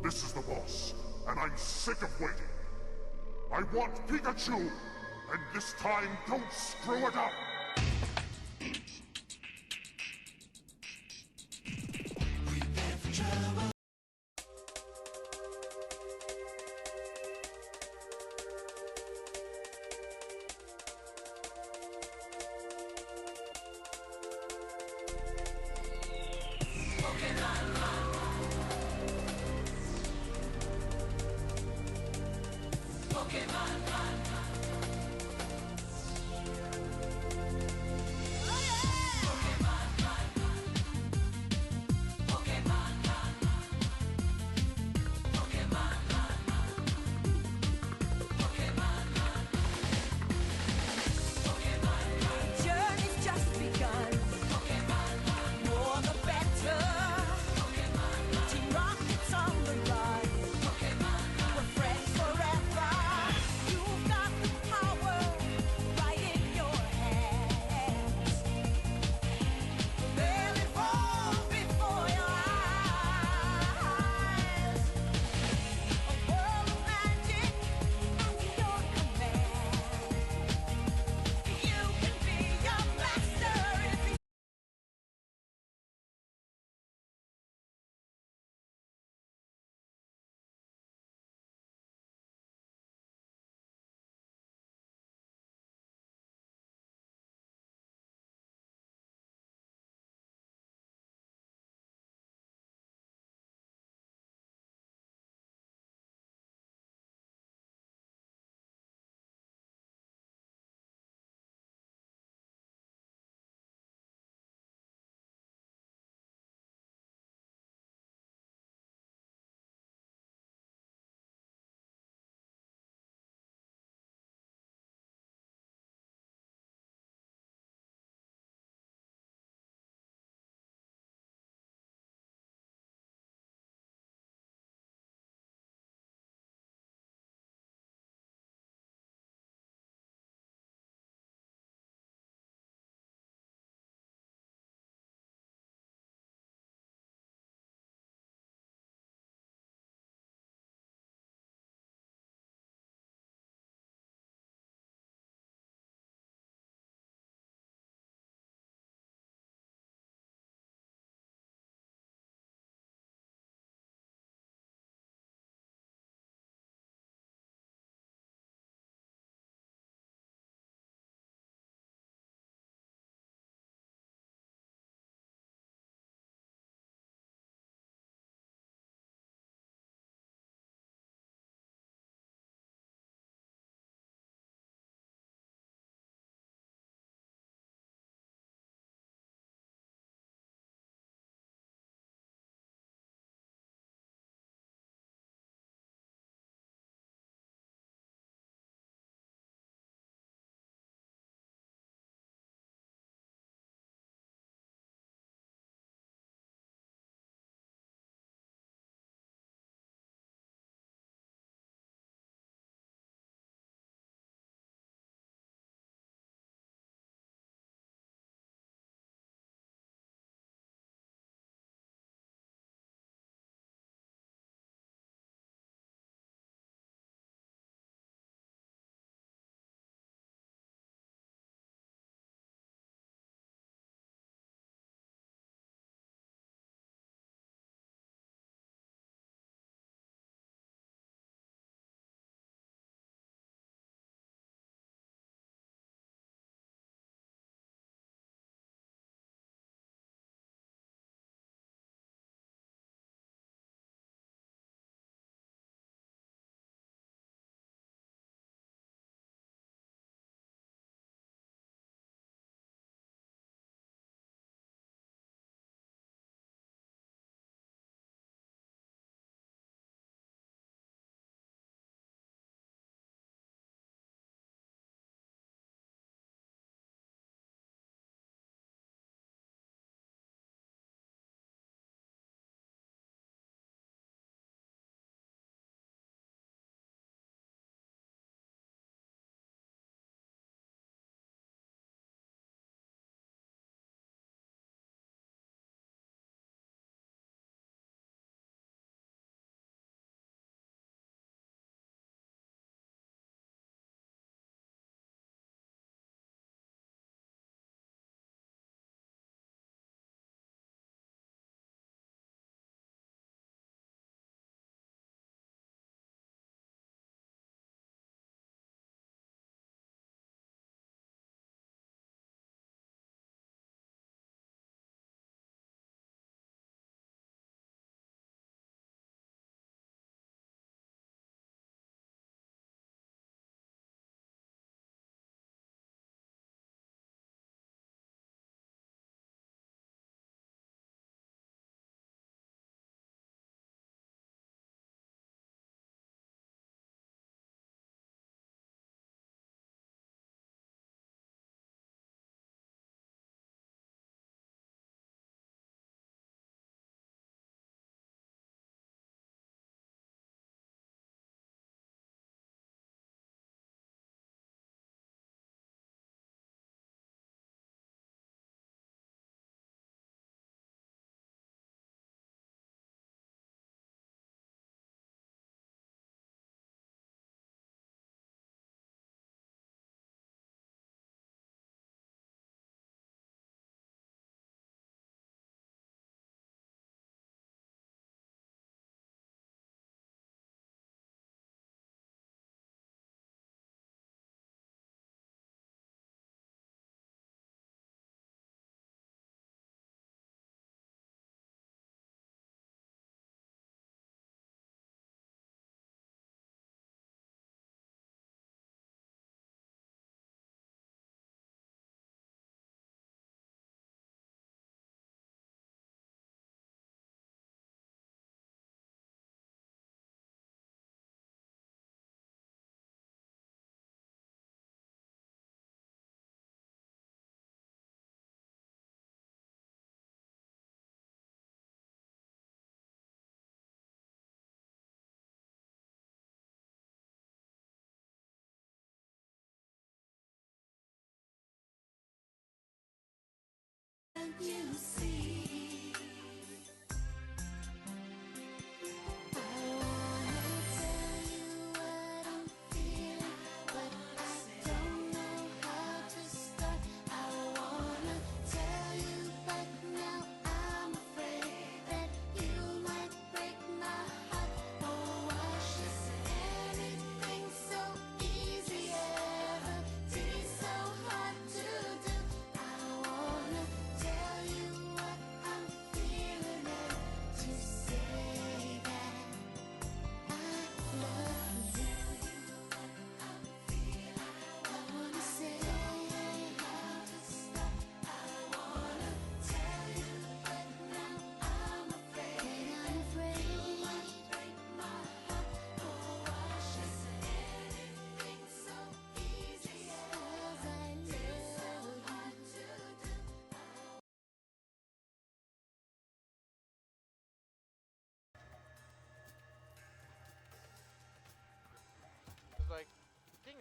This is the boss, and I'm sick of waiting. I want Pikachu, and this time don't screw it up! Prepare for trouble. Pokemon run.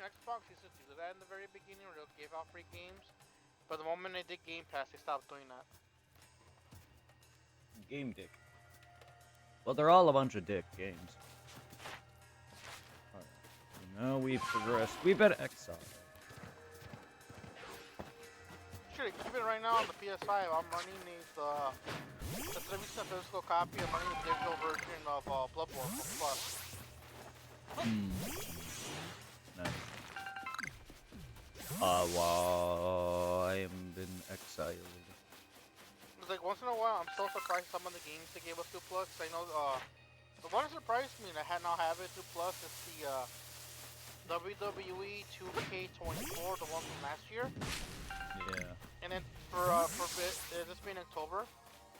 Xbox used to do that in the very beginning, where they'll give out free games. But the moment they did Game Pass, they stopped doing that. Game dick. Well, they're all a bunch of dick games. Alright. Now we've progressed. We've been exiled. Should keep it right now on the PS5. I'm running the 3% physical copy. I'm running the digital version of Bloodborne Plus. Nice. I am been exiled. It's like once in a while, I'm so surprised some of the games they gave us 2 Plus. I know the one that surprised me that I now have it 2 Plus is the WWE 2K24, the one from last year. Yeah. And then for this being October,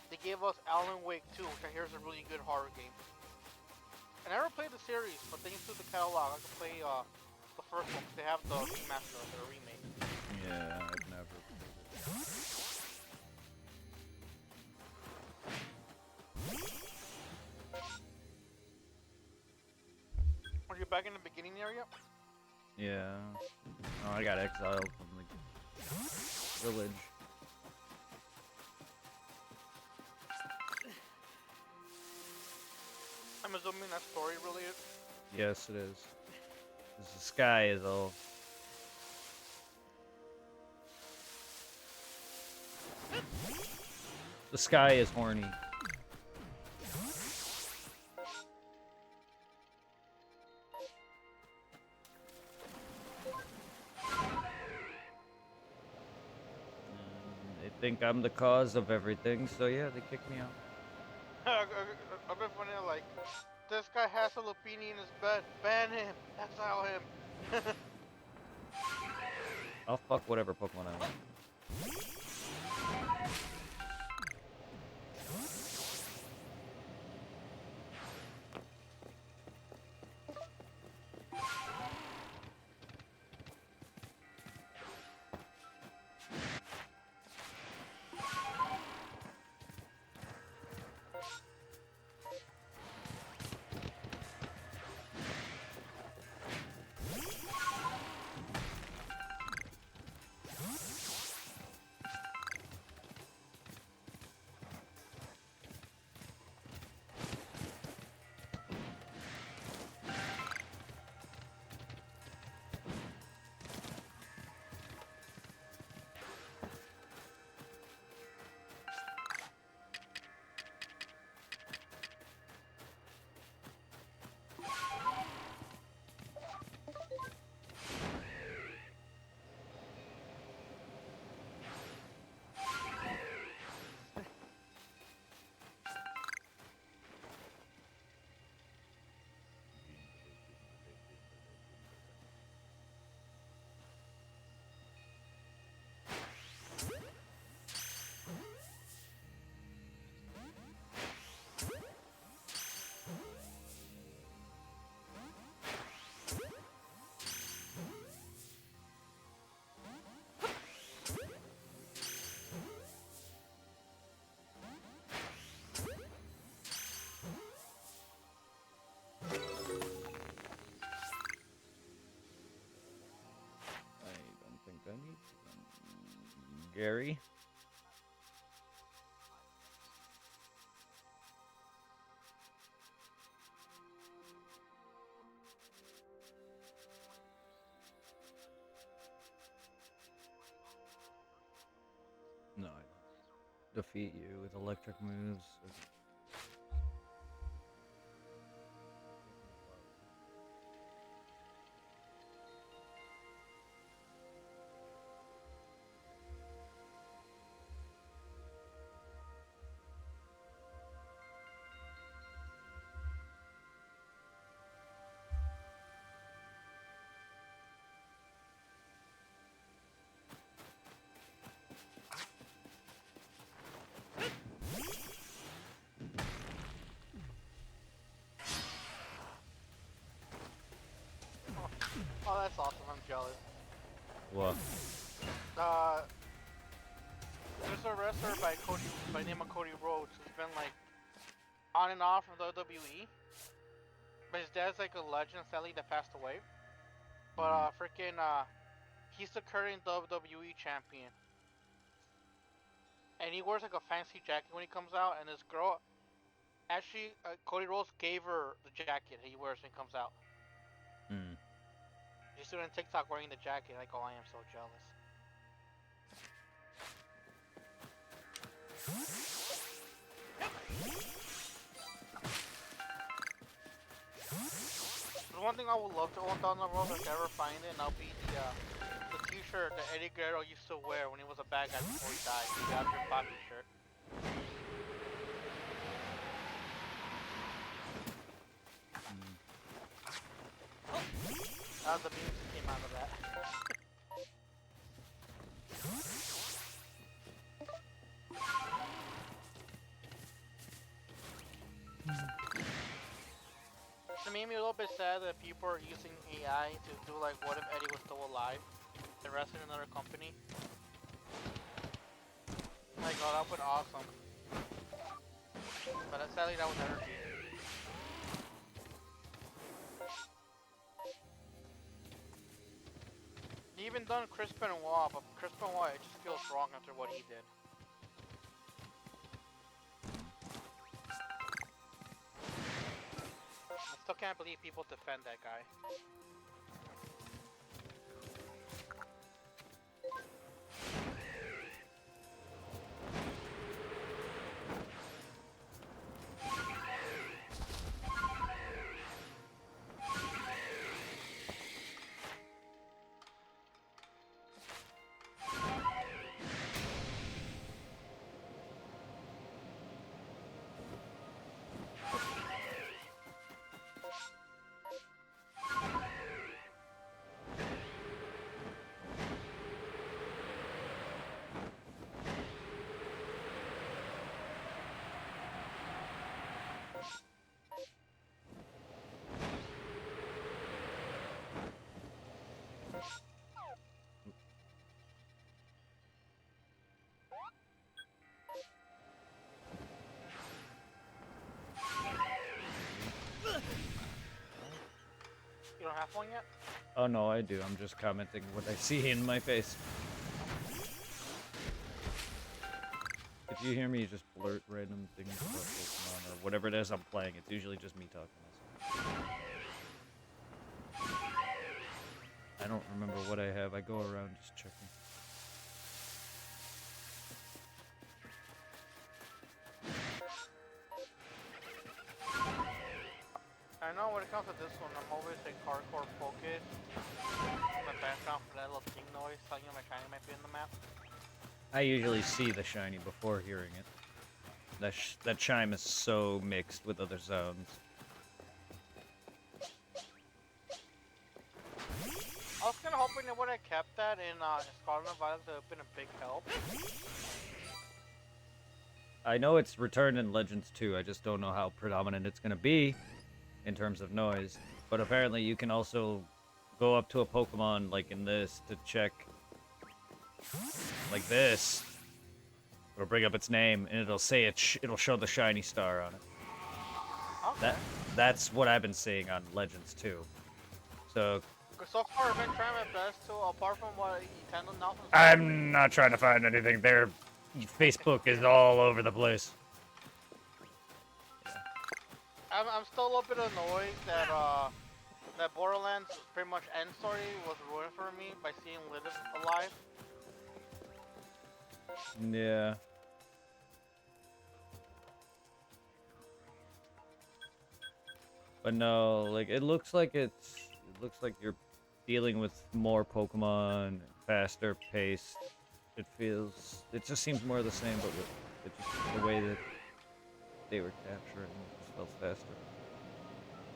they gave us Alan Wake 2, which I hear is a really good horror game. I never played the series, but thanks to the catalog, I can play the first one because they have the remaster of the remake. Yeah, I've never played it. Are you back in the beginning area? Yeah. Oh, I got exiled from the village. I'm assuming that's story related. Yes, it is. 'Cause the sky is all. The sky is horny. They think I'm the cause of everything, so yeah, they kick me out. I've been funny like, this guy has a Lupini in his bed. Ban him. Exile him. I'll fuck whatever Pokemon I want. Gary? No, I defeat you with electric moves. Oh, that's awesome. I'm jealous. What? There's a wrestler by name of Cody Rhodes who's been like on and off from the WWE, but his dad's like a legend, sadly, that passed away. But freaking he's the current WWE champion, and he wears like a fancy jacket when he comes out. And this girl, actually, Cody Rhodes gave her the jacket he wears when he comes out. Mm. She's doing TikTok wearing the jacket. Like, oh, I am so jealous. The one thing I would love to own down the road if I ever find it, and that'll be the T-shirt that Eddie Guerrero used to wear when he was a bad guy before he died. The After Bobby shirt. The memes that came out of that. It made me a little bit sad that people are using AI to do like, what if Eddie was still alive? The rest in another company. Like, oh, that would be awesome. But sadly, that would never be. He even done Chris Benoit, but Chris Benoit, it just feels wrong after what he did. I still can't believe people defend that guy. You don't have one yet? Oh no, I do. I'm just commenting what I see in my face. If you hear me just blurt random things about Pokemon or whatever it is I'm playing, it's usually just me talking to myself. I don't remember what I have. I go around just checking. I know when it comes to this one, I'm always like hardcore focused. My background for that little ding noise telling you my shiny might be in the map. I usually see the shiny before hearing it. That chime is so mixed with other sounds. I was kinda hoping they would have kept that in Scarlet Violet. That would have been a big help. I know it's returned in Legends 2, I just don't know how predominant it's gonna be in terms of noise. But apparently you can also go up to a Pokemon like in this to check like this. It'll bring up its name and it'll say it'll show the shiny star on it. Okay. That's what I've been seeing on Legends 2. So So far, I've been trying my best to, apart from what Nintendo now. I'm not trying to find anything. Their Facebook is all over the place. I'm still a little bit annoyed that that Borderlands pretty much end story was ruined for me by seeing Lilith alive. Yeah. But no, like it looks like you're dealing with more Pokemon, faster paced. It just seems more of the same, but with just the way that they were capturing it just felt faster.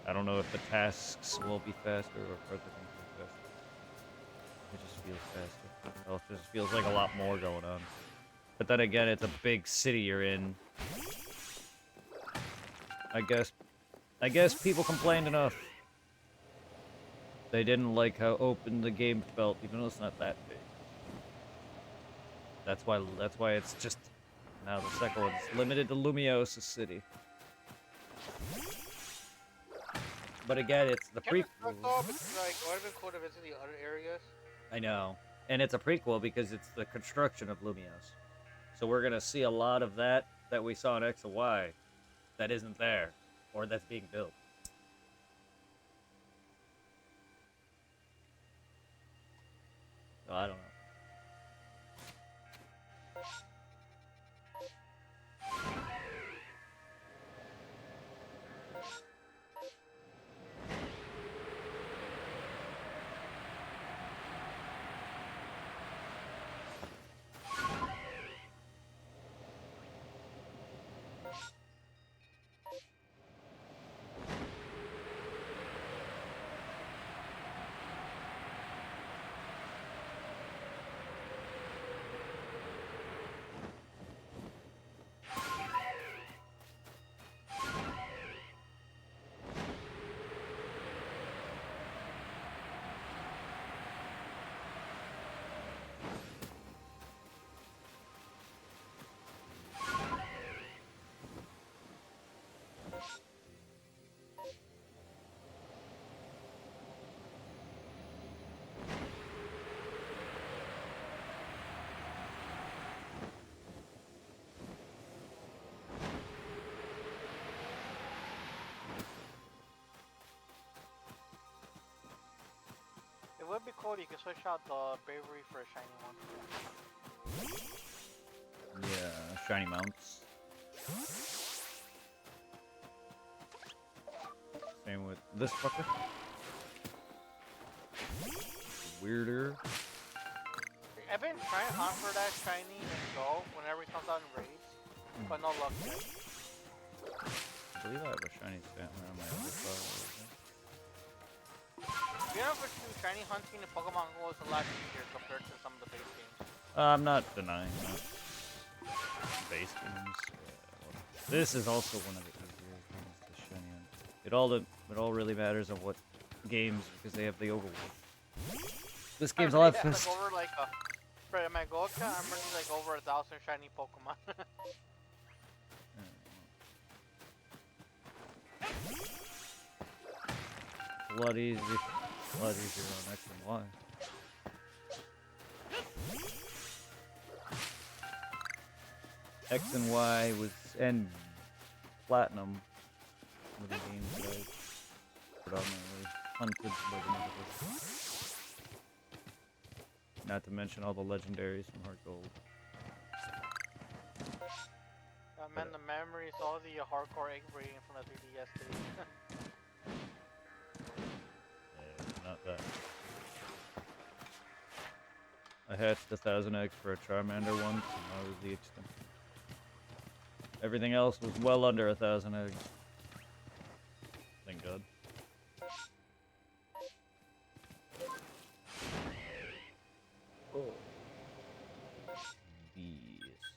I don't know if the tasks will be faster or if other things will be faster. It just feels faster. It just feels like a lot more going on. But then again, it's a big city you're in. I guess people complained enough. They didn't like how open the game felt, even though it's not that big. That's why it's just now the second one's limited to Lumiosa City. But again, it's the Kind of sucks prequel. though, because like it would have been cool to visit the other areas. I know. And it's a prequel because it's the construction of Lumios. So we're going to see a lot of that we saw in X and Y that isn't there or that's being built. So I don't know. It would be cool if you could switch out the bravery for a shiny one. Yeah, shiny mounts. Same with this fucker. Weirder. I've been trying to hunt for that shiny and go whenever it comes out in raids, but no luck yet. I believe I have a shiny stamina on my other file. You know, for true, shiny hunting in Pokemon Go is a lot easier compared to some of the base games. I'm not denying that. Base games. This is also one of the easier games to shiny on. It all really matters on what games because they have the overworld. This game's a lot Yeah, faster. like over like for my Go account, I'm running like over 1,000 shiny Pokemon. A lot easier on X and Y. X and Y was and Platinum were the games that I predominantly hunted by the motherfuckers. Not to mention all the legendaries from Heart Gold. Man, the memories, all the hardcore egg breeding from the 3DS days. Yeah, not that. I hatched 1,000 eggs for a Charmander once, and that was the extent. Everything else was well under 1,000 eggs. Thank God. Oh. Yes.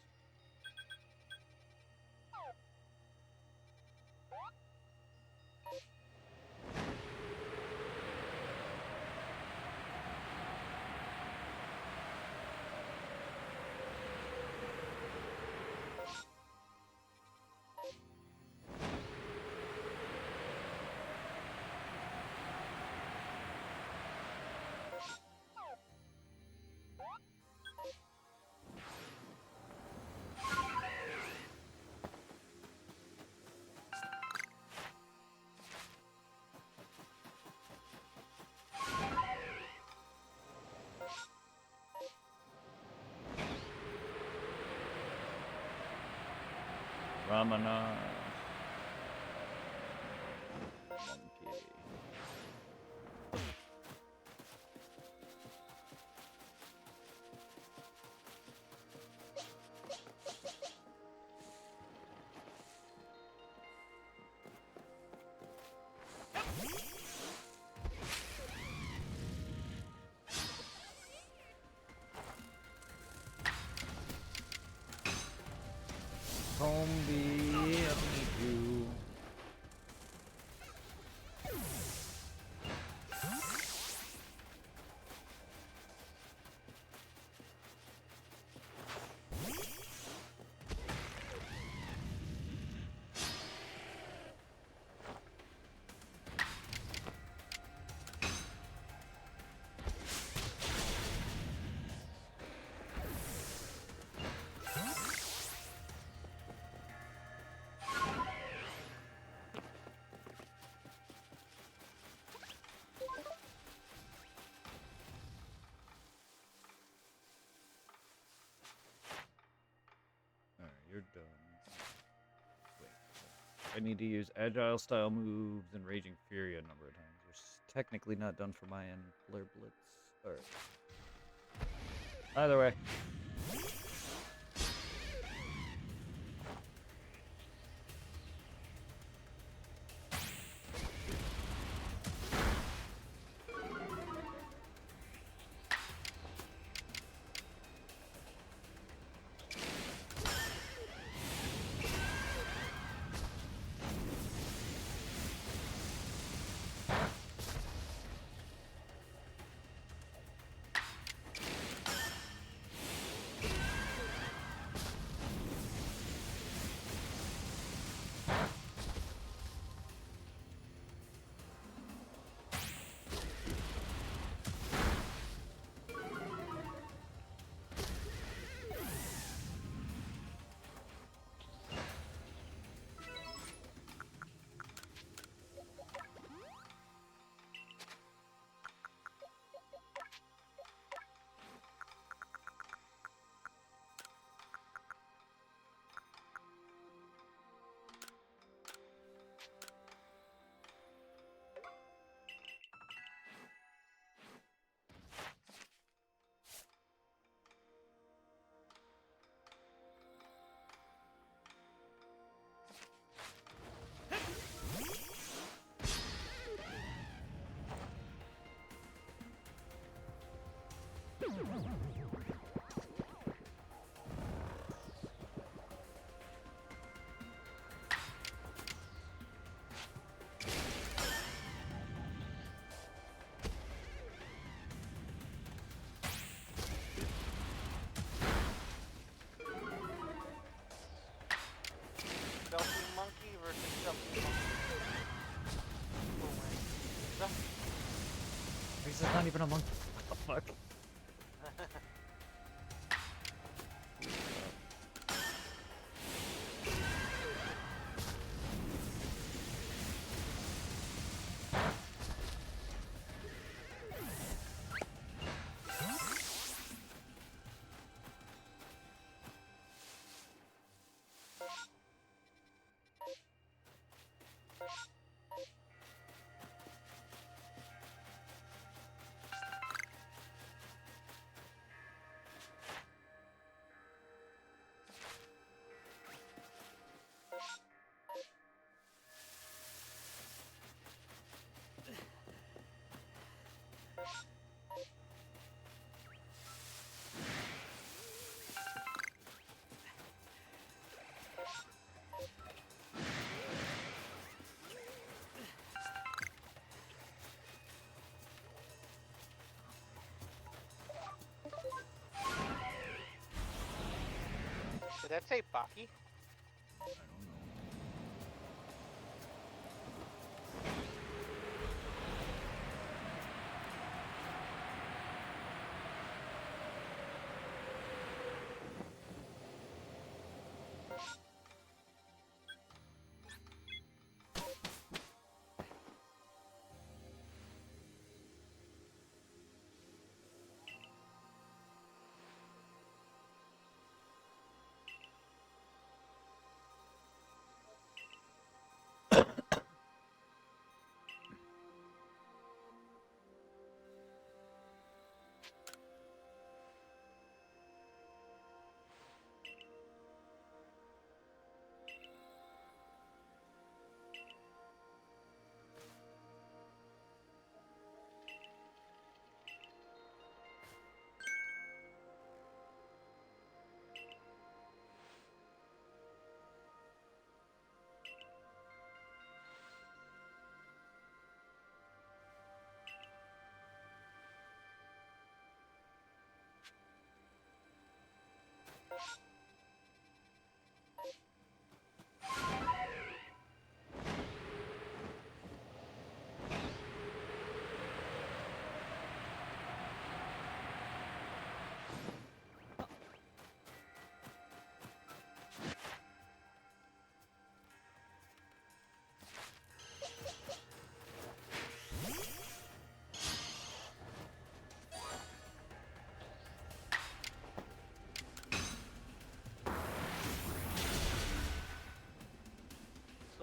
Ramana. Monkey. Combi, I need you. you're done. Wait. I need to use agile style moves and raging fury a number of times. You're technically not done for my end. Flare blitz. Alright. Either way. Stealthy monkey versus stealthy monkey. Who will win? This is not even a monkey. What the fuck? Did that say Baki?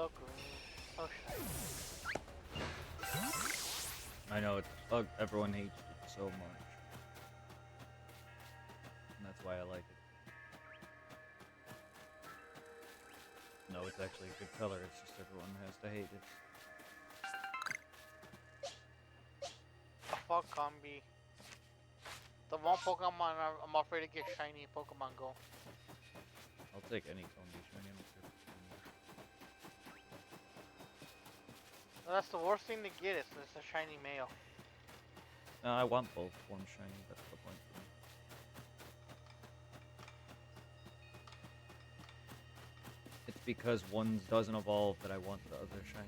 so green, so shiny. I know it's everyone hates it so much, and that's why I like it. No, it's actually a good color. It's just everyone has to hate it. A fuck Combi. The one Pokemon I'm afraid to get shiny in Pokemon Go. I'll take any Combi shiny. I don't care if it's shiny. That's the worst thing to get is it's a shiny male. No, I want both forms shiny. That's the point for me. It's because one doesn't evolve that I want the other shiny.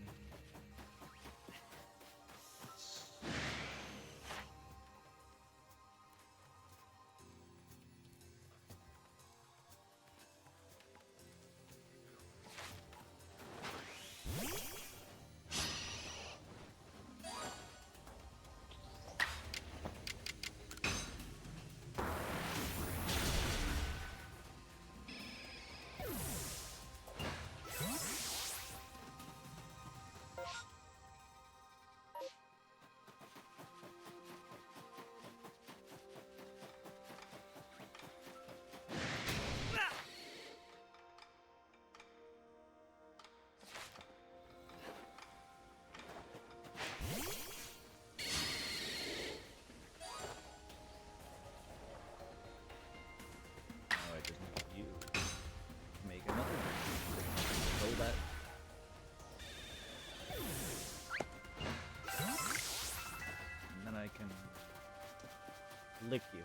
Now I just need you to make another one. So that. And then I can lick you.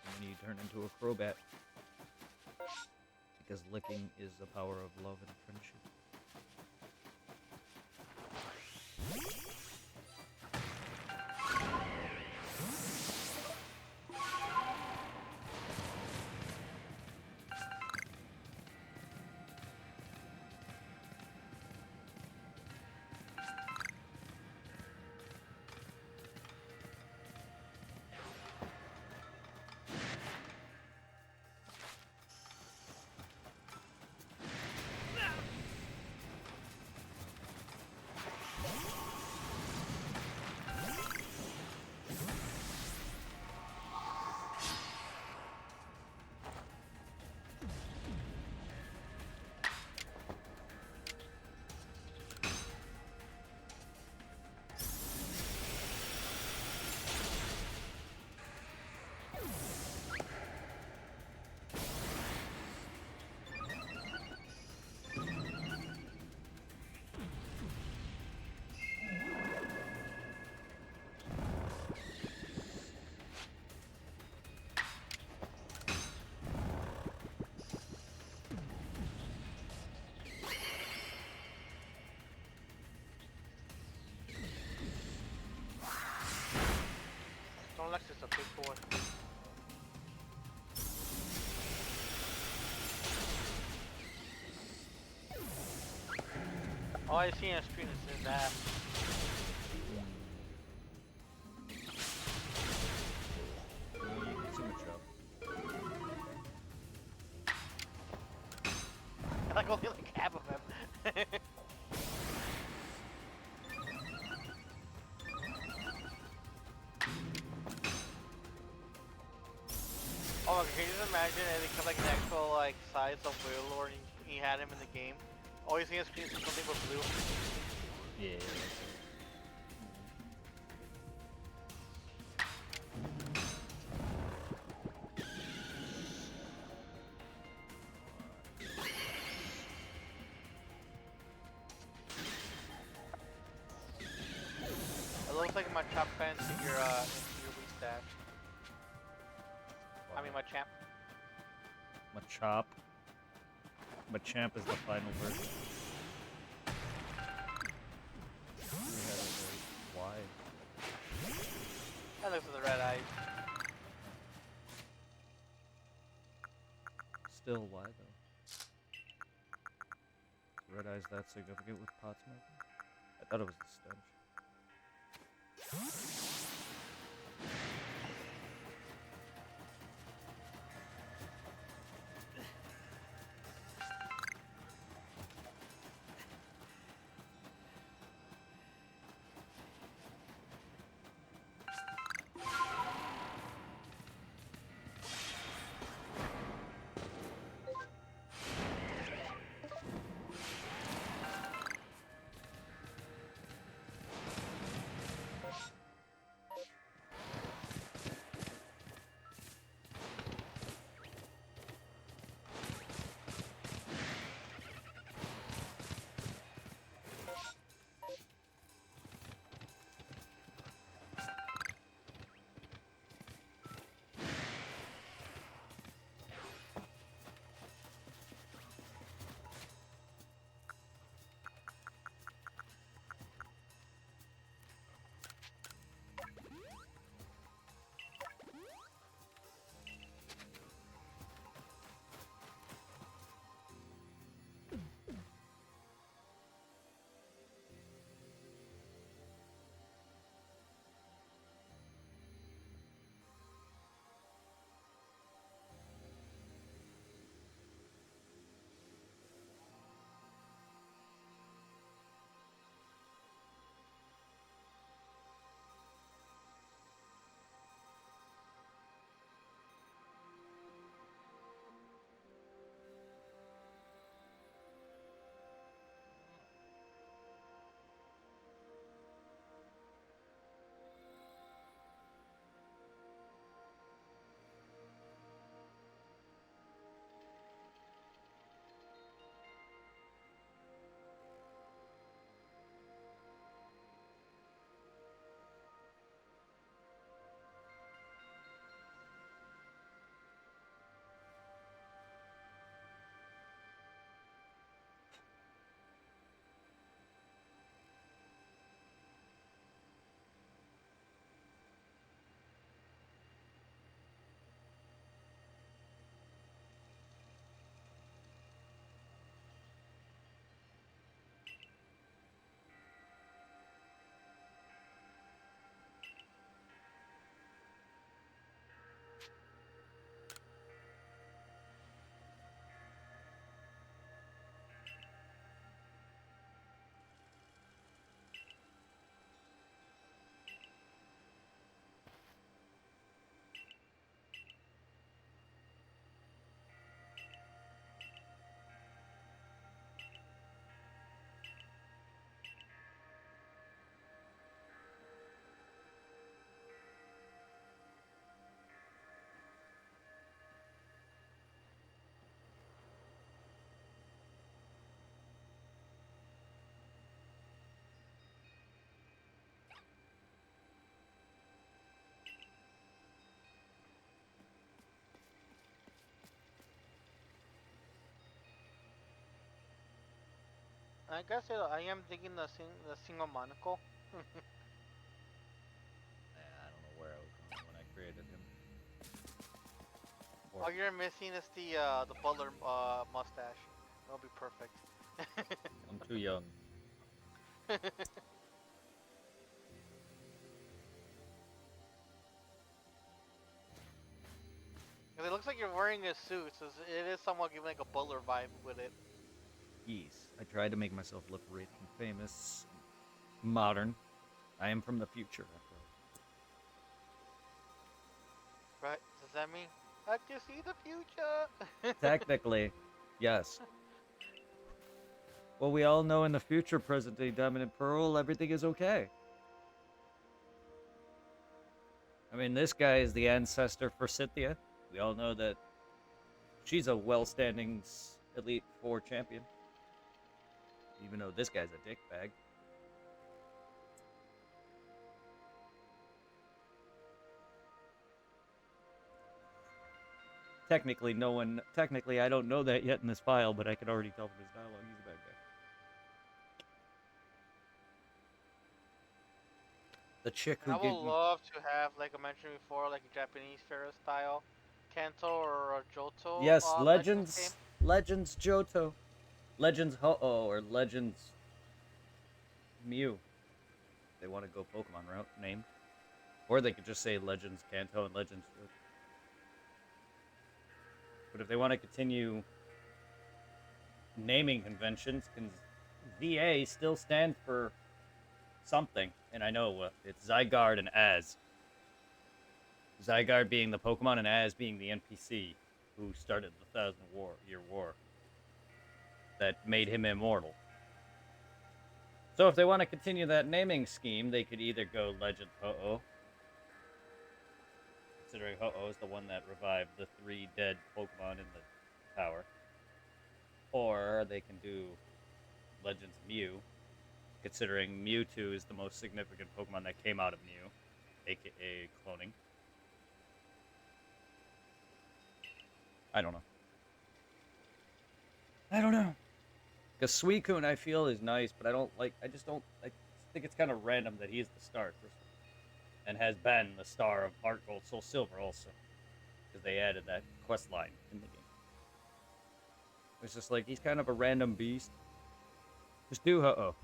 And then you turn into a Crobat. Because licking is the power of love and friendship. Snorlax is a big boy. All I see on screen is his ass. You can see Machop. Like only like half of him. Oh my god, can you just imagine it becomes like an actual like size of Wailord and he had him in the game? All you see on screen is something with blue. Yeah. It looks like my chop fence into your weak stash. I mean my champ. Machop. Machamp is the final version. Why? That looks at the red eyes. Still, why though? Is Red Eye's that significant with pot smoking? I thought it was the stench. I guess I am digging the single monocle. I don't know where I was going when I created him. All Or you're missing is the butler mustache. That'll be perfect. I'm too young. Cause it looks like you're wearing a suit, so it is somewhat giving like a butler vibe with it. Yes, I tried to make myself look rich and famous, and modern. I am from the future, after Right? Does that mean I can see the future? all. Technically, yes. Well, we all know in the future, present day Diamond and Pearl, everything is okay. I mean, this guy is the ancestor for Cynthia. We all know that she's a well-standing Elite Four champion. Even though this guy's a dickbag. Technically, no one. Technically, I don't know that yet in this file, but I could already tell from his dialogue he's a bad guy. The chick And who I would gave me. love to have, like I mentioned before, like a Japanese Pharaoh style Kanto or a Johto Yes, Legends game. Legends Johto, Legends Ho-Oh, or Legends Mew. They want to go Pokemon route name, or they could just say Legends Kanto and Legends Johto. But if they want to continue naming conventions, can VA still stand for something? And I know it's Zygarde and Az. Zygarde being the Pokemon and Az being the NPC who started the Thousand-Year War that made him immortal. So if they want to continue that naming scheme, they could either go Legend Ho-Oh, considering Ho-Oh is the one that revived the 3 dead Pokemon in the tower. Or they can do Legends Mew, considering Mewtwo is the most significant Pokemon that came out of Mew, aka cloning. I don't know. Because Suicune, I feel, is nice, but I just don't, I think it's kind of random that he's the star, first of all. And has been the star of Heart Gold, Soul Silver also. Because they added that quest line in the game. It's just like, he's kind of a random beast. Just do Ho-Oh.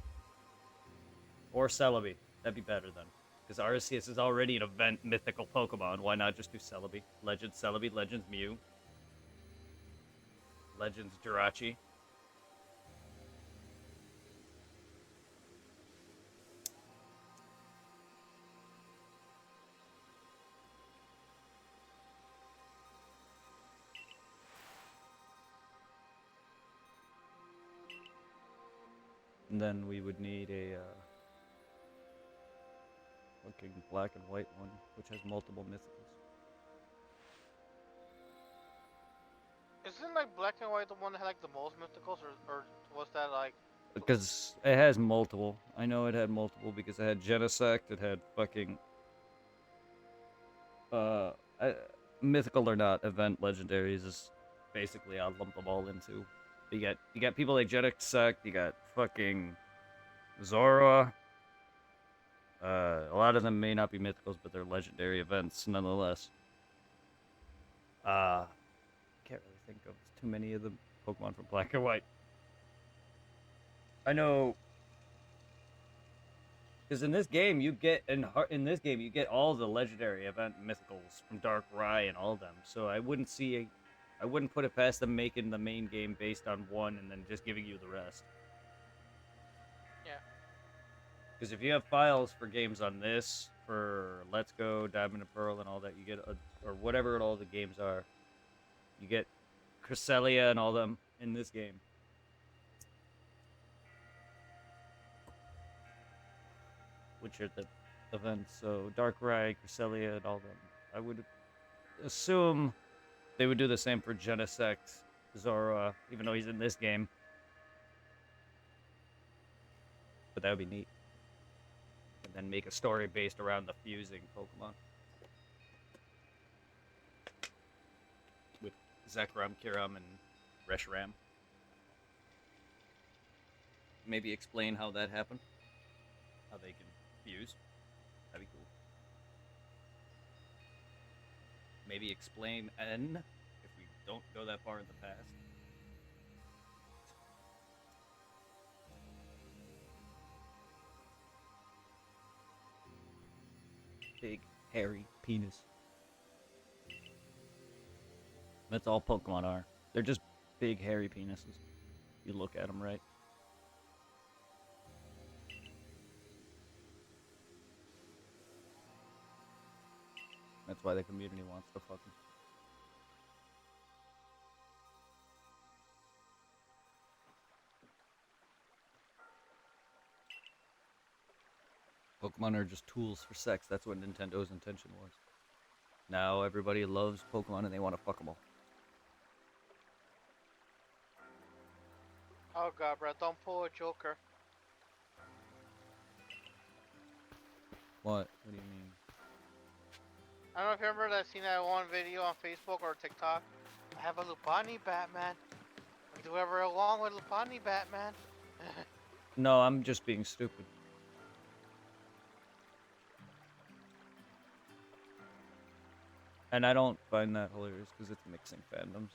Or Celebi. That'd be better then. Because Arceus is already an event mythical Pokemon. Why not just do Celebi? Legends Celebi, Legends Mew. Legends Jirachi. And then we would need a looking black and white one, which has multiple mythicals. Isn't like Black and White the one that had like the most mythicals, or was that like? Because it has multiple. I know it had multiple because it had Genesect, it had fucking uh I, mythical or not, event legendaries is basically I'll lump them all into. You got people like Genesect, you got fucking Zora. A lot of them may not be mythicals, but they're legendary events nonetheless. Can't really think of too many of the Pokemon from Black and White. I know, because in this game you get all the legendary event mythicals from Darkrai and all of them. So I wouldn't put it past them making the main game based on one and then just giving you the rest. Yeah. Because if you have files for games on this, for Let's Go, Diamond and Pearl, and all that, you get, or whatever all the games are, you get Cresselia and all them in this game. Which are the events, so Darkrai, Cresselia, and all them. I would assume they would do the same for Genesect, Zora, even though he's in this game. But that would be neat. And then make a story based around the fusing Pokemon. With Zekrom, Kyurem, and Reshiram. maybe explain how that happened. How they can fuse. That'd be cool. Maybe explain N if we don't go that far in the past. Big, hairy penis. That's all Pokemon are. They're just big, hairy penises. You look at them right. That's why the community wants to fuck them. Pokemon are just tools for sex. That's what Nintendo's intention was. Now everybody loves Pokemon and they want to fuck them all. Oh god, bro, don't pull a Joker. What? What do you mean? I don't know if you remember that, seen that one video on Facebook or TikTok. I have a Lupani Batman. Do whatever I want with Lupani Batman. No, I'm just being stupid. And I don't find that hilarious because it's mixing fandoms.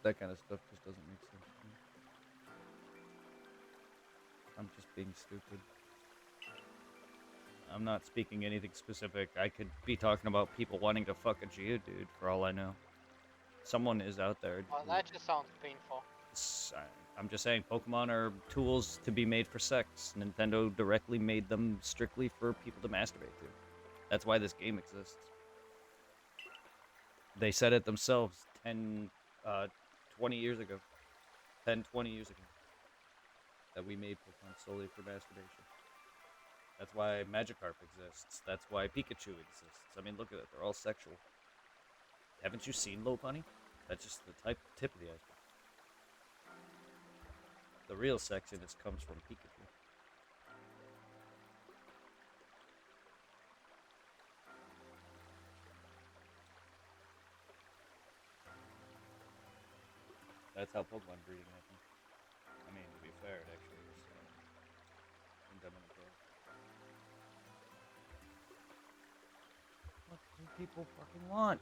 That kind of stuff just doesn't make sense to me. I'm just being stupid. I'm not speaking anything specific. I could be talking about people wanting to fuck a Geodude for all I know. Someone is out there. Well, that just sounds painful. I'm just saying, Pokemon are tools to be made for sex. Nintendo directly made them strictly for people to masturbate to. That's why this game exists. They said it themselves 20 years ago. 20 years ago. That we made Pokemon solely for masturbation. That's why Magikarp exists. That's why Pikachu exists. I mean, look at it. They're all sexual. Haven't you seen Lopunny? That's just the tip of the iceberg. The real sexiness comes from Pikachu. That's how Pokemon breeding happens. I mean, to be fair, it actually is fundamental. What do people fucking want?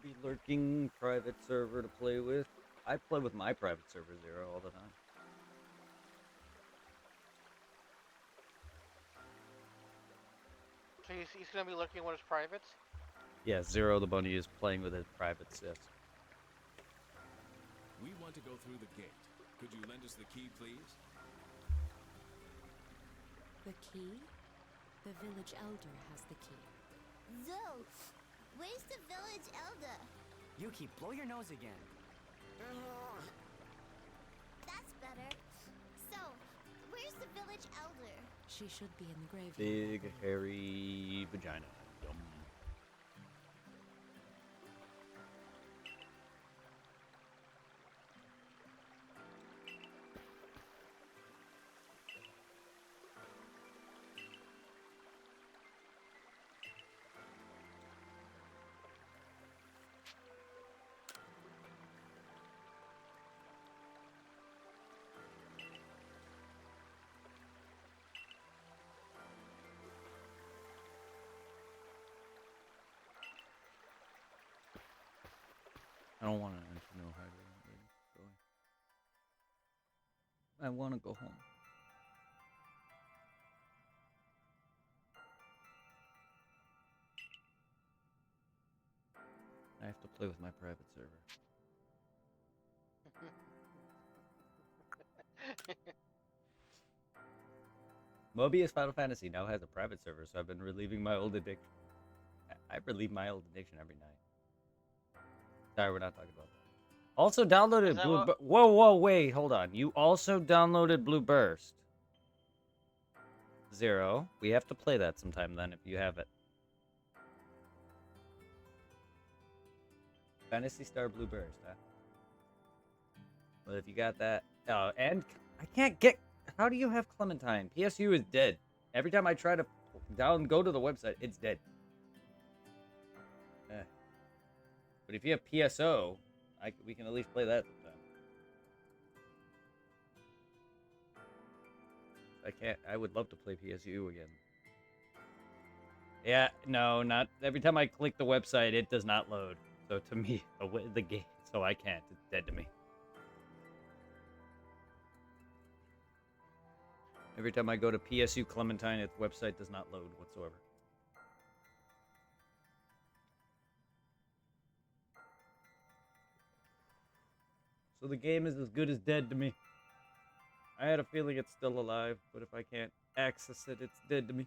be lurking private server to play with. I play with my private server Zero all the time. So he's gonna be looking with his privates. Yeah, Zero the bunny is playing with his privates. Yes. We want to go through the gate. Could you lend us the key, please? The key? The village elder has the key. Zo, where's the village elder? Yuki, blow your nose again. That's better. So, where's the village elder? She should be in the graveyard. Big hairy vagina. Yum. I don't want to know how to go. I want to go home. I have to play with my private server. Mobius Final Fantasy now has a private server, so I've been relieving my old addiction. I relieve my old addiction every night. Sorry, we're not talking about that. Also downloaded Blue. Whoa, wait, hold on. You also downloaded Blue Burst. Zero. We have to play that sometime then if you have it. Fantasy Star Blue Burst, huh? Well, if you got that. And I can't get. How do you have Clementine? PSU is dead. Every time I try to go to the website, it's dead. But if you have PSO, we can at least play that sometime. I would love to play PSU again. Yeah, no, not every time I click the website, it does not load. So to me, the game, so I can't. It's dead to me. Every time I go to PSU Clementine, its website does not load whatsoever. So the game is as good as dead to me. I had a feeling it's still alive, but if I can't access it, it's dead to me.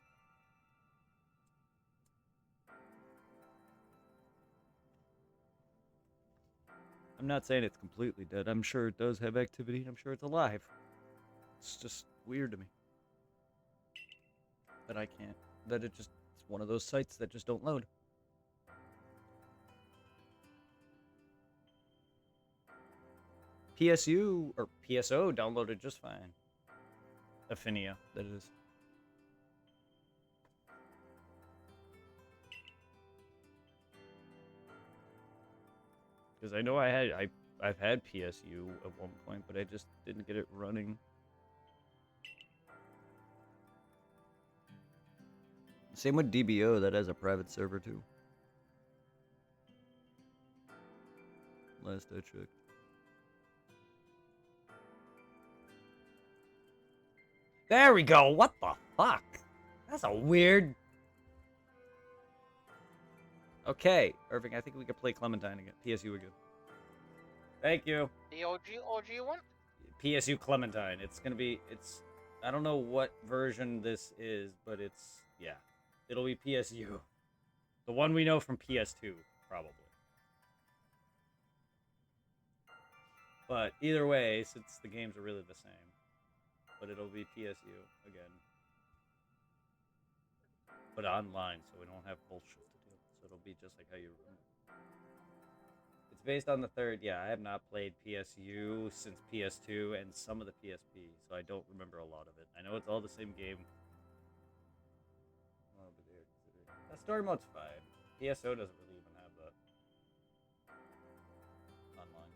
I'm not saying it's completely dead. I'm sure it does have activity. I'm sure it's alive. It's just weird to me. That I can't. It's one of those sites that just don't load. PSU or PSO downloaded just fine. Affinia, that is. Because I know I've had PSU at one point, but I just didn't get it running. Same with DBO, that has a private server too. Last I checked. There we go. What the fuck? That's a weird. Okay, Irving, I think we could play Clementine again. PSU again. Thank you. The OG one? PSU Clementine. It's gonna be. I don't know what version this is, but yeah. It'll be PSU. The one we know from PS2, probably. But either way, since the games are really the same. But it'll be PSU again. But online, so we don't have bullshit to do. So it'll be just like how you remember. It's based on the third. Yeah, I have not played PSU since PS2 and some of the PSP, so I don't remember a lot of it. I know it's all the same game. The story mode's fine. PSO doesn't really even have that. Online.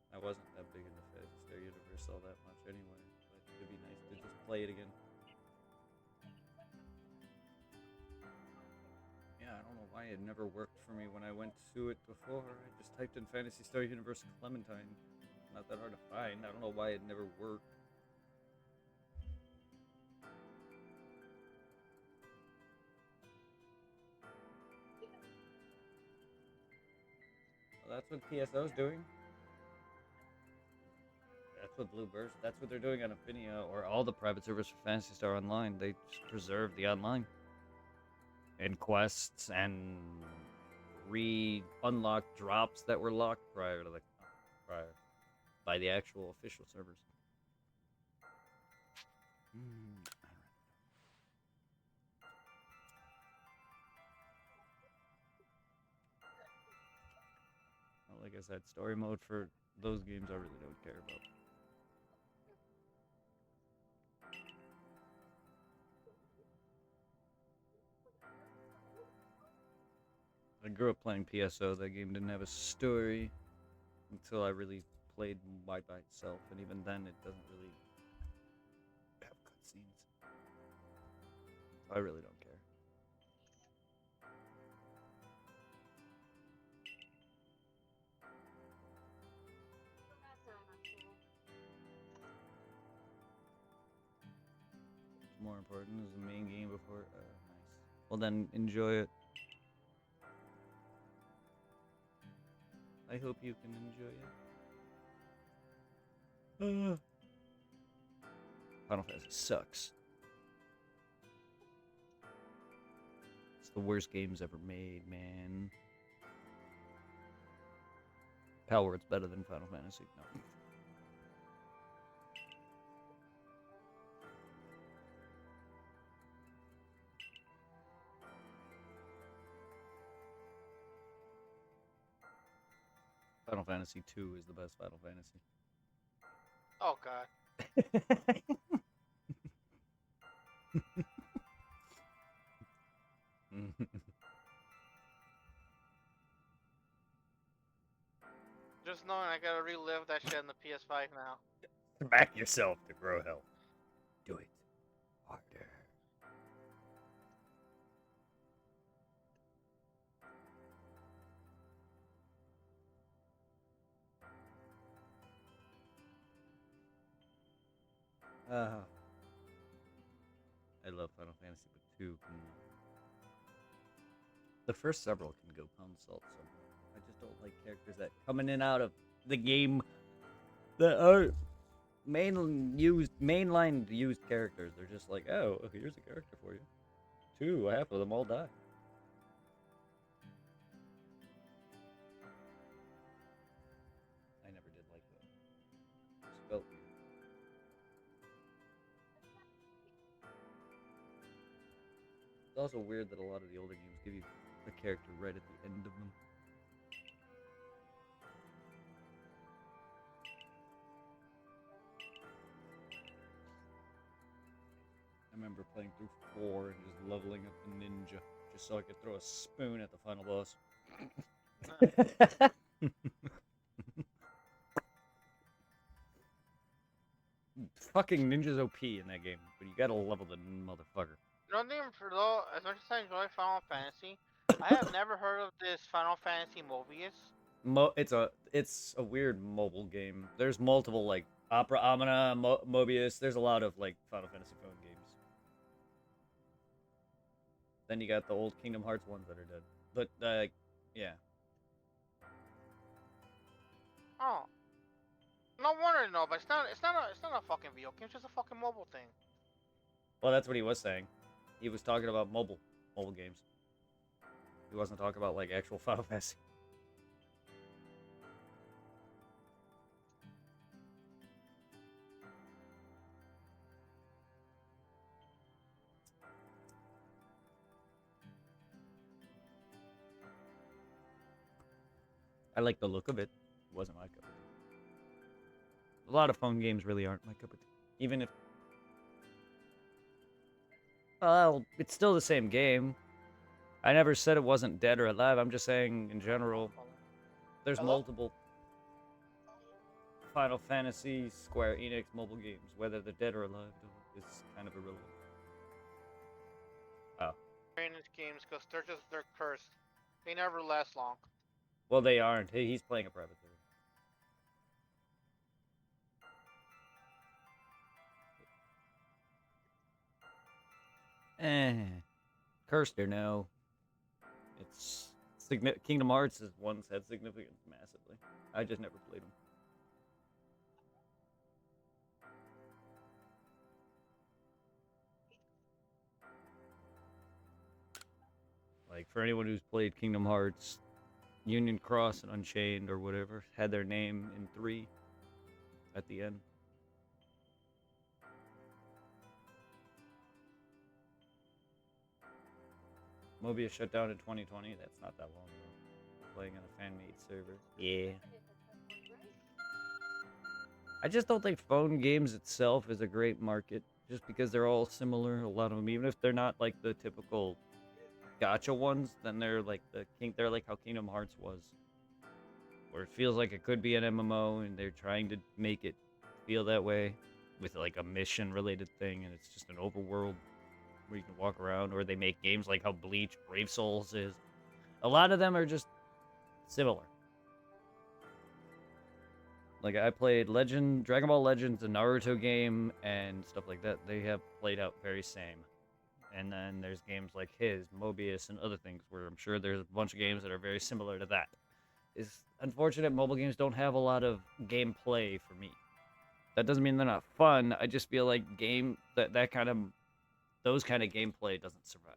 I wasn't that big into Fantasy Star Universe all that much anyway, but it'd be nice to just play it again. Yeah, I don't know why it never worked for me when I went to it before. I just typed in Phantasy Star Universe Clementine. Not that hard to find. I don't know why it never worked. Well, that's what PSO's doing. That's what Blueburst. That's what they're doing on Affinia or all the private servers for Phantasy Star Online. They just preserve the online and quests and re-unlock drops that were locked prior by the actual official servers. Well, like I said, story mode for those games I really don't care about. I grew up playing PSO. That game didn't have a story until I really played by itself, and even then, it doesn't really have cutscenes. So I really don't care. What's more important is the main game before. Nice. Well, then enjoy it. I hope you can enjoy it. Final Fantasy sucks. It's the worst games ever made, man. Palworld's better than Final Fantasy. No. Final Fantasy 2 is the best Final Fantasy. Oh god. Just knowing I gotta relive that shit on the PS5 now. Back yourself to grow health. Do it harder. I love Final Fantasy, but 2 can... The first several can go consult somewhere. I just don't like characters that come in and out of the game that are mainline used characters. They're just like, oh, here's a character for you. 2, half of them all die. I never did like that. It just felt weird. It's also weird that a lot of the older games give you a character right at the end of them. I remember playing through 4 and just leveling up the ninja just so I could throw a spoon at the final boss. Fucking ninja's OP in that game, but you gotta level the motherfucker. You know, even for though, as much as I enjoy Final Fantasy, I have never heard of this Final Fantasy Mobius. It's a weird mobile game. There's multiple like Opera Omnia, Mobius. There's a lot of like Final Fantasy phone games. Then you got the old Kingdom Hearts ones that are dead. But yeah. Oh, no wonder no, but it's not a fucking video game. It's just a fucking mobile thing. Well, that's what he was saying. He was talking about mobile games. He wasn't talking about like actual Final Fantasy. I like the look of it. It wasn't my cup of tea. A lot of phone games really aren't my cup of tea. Even if... Well, it's still the same game. I never said it wasn't dead or alive. I'm just saying, in general, there's multiple Final Fantasy, Square Enix mobile games. Whether they're dead or alive is kind of irrelevant. Oh. maintenance games because they're cursed. They never last long. Well, they aren't. He's playing a private server. Cursed or no, it's Kingdom Hearts has once had significance massively. I just never played them. Like for anyone who's played Kingdom Hearts, Union Cross and Unchained or whatever had their name in 3 at the end. Mobius shut down in 2020. That's not that long ago. Playing on a fan-made server. Yeah. I just don't think phone games itself is a great market, just because they're all similar. A lot of them, even if they're not like the typical gacha ones, then they're like they're like how Kingdom Hearts was, where it feels like it could be an MMO, and they're trying to make it feel that way with like a mission-related thing, and it's just an overworld where you can walk around. Or they make games like how Bleach Brave Souls is. A lot of them are just similar. Like I played Dragon Ball Legends, a Naruto game, and stuff like that. They have played out very same. And then there's games like Mobius, and other things where I'm sure there's a bunch of games that are very similar to that. It's unfortunate mobile games don't have a lot of gameplay for me. That doesn't mean they're not fun. I just feel like those kind of gameplay doesn't survive.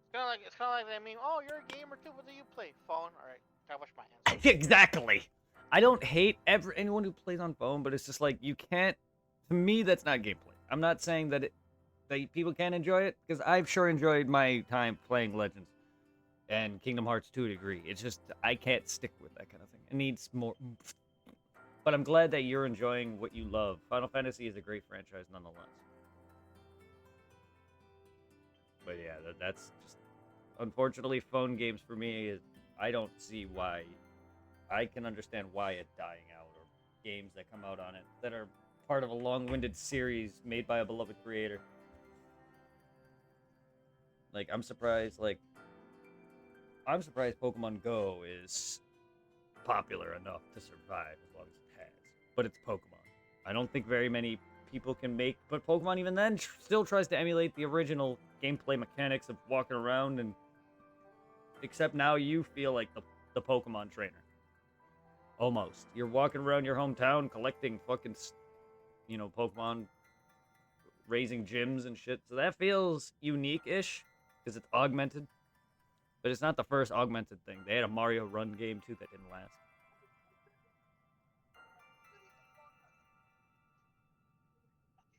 It's kind of like that meme. Oh, you're a gamer too. What do you play? Phone. All right. I wash my hands. Exactly. I don't hate anyone who plays on phone, but it's just like you can't. To me, that's not gameplay. I'm not saying that people can't enjoy it, because I've sure enjoyed my time playing Legends and Kingdom Hearts to a degree. It's just I can't stick with that kind of thing. It needs more. But I'm glad that you're enjoying what you love. Final Fantasy is a great franchise nonetheless. But yeah, that's just unfortunately phone games for me. I don't see why. I can understand why it's dying out, or games that come out on it that are part of a long-winded series made by a beloved creator. Like I'm surprised Pokemon Go is popular enough to survive as long as it has. But it's Pokemon. I don't think very many people can make, but Pokemon even then still tries to emulate the original gameplay mechanics of walking around, and except now you feel like the Pokemon trainer. Almost. You're walking around your hometown collecting fucking, Pokemon, raising gyms and shit. So that feels unique-ish, because it's augmented. But it's not the first augmented thing. They had a Mario Run game, too, that didn't last.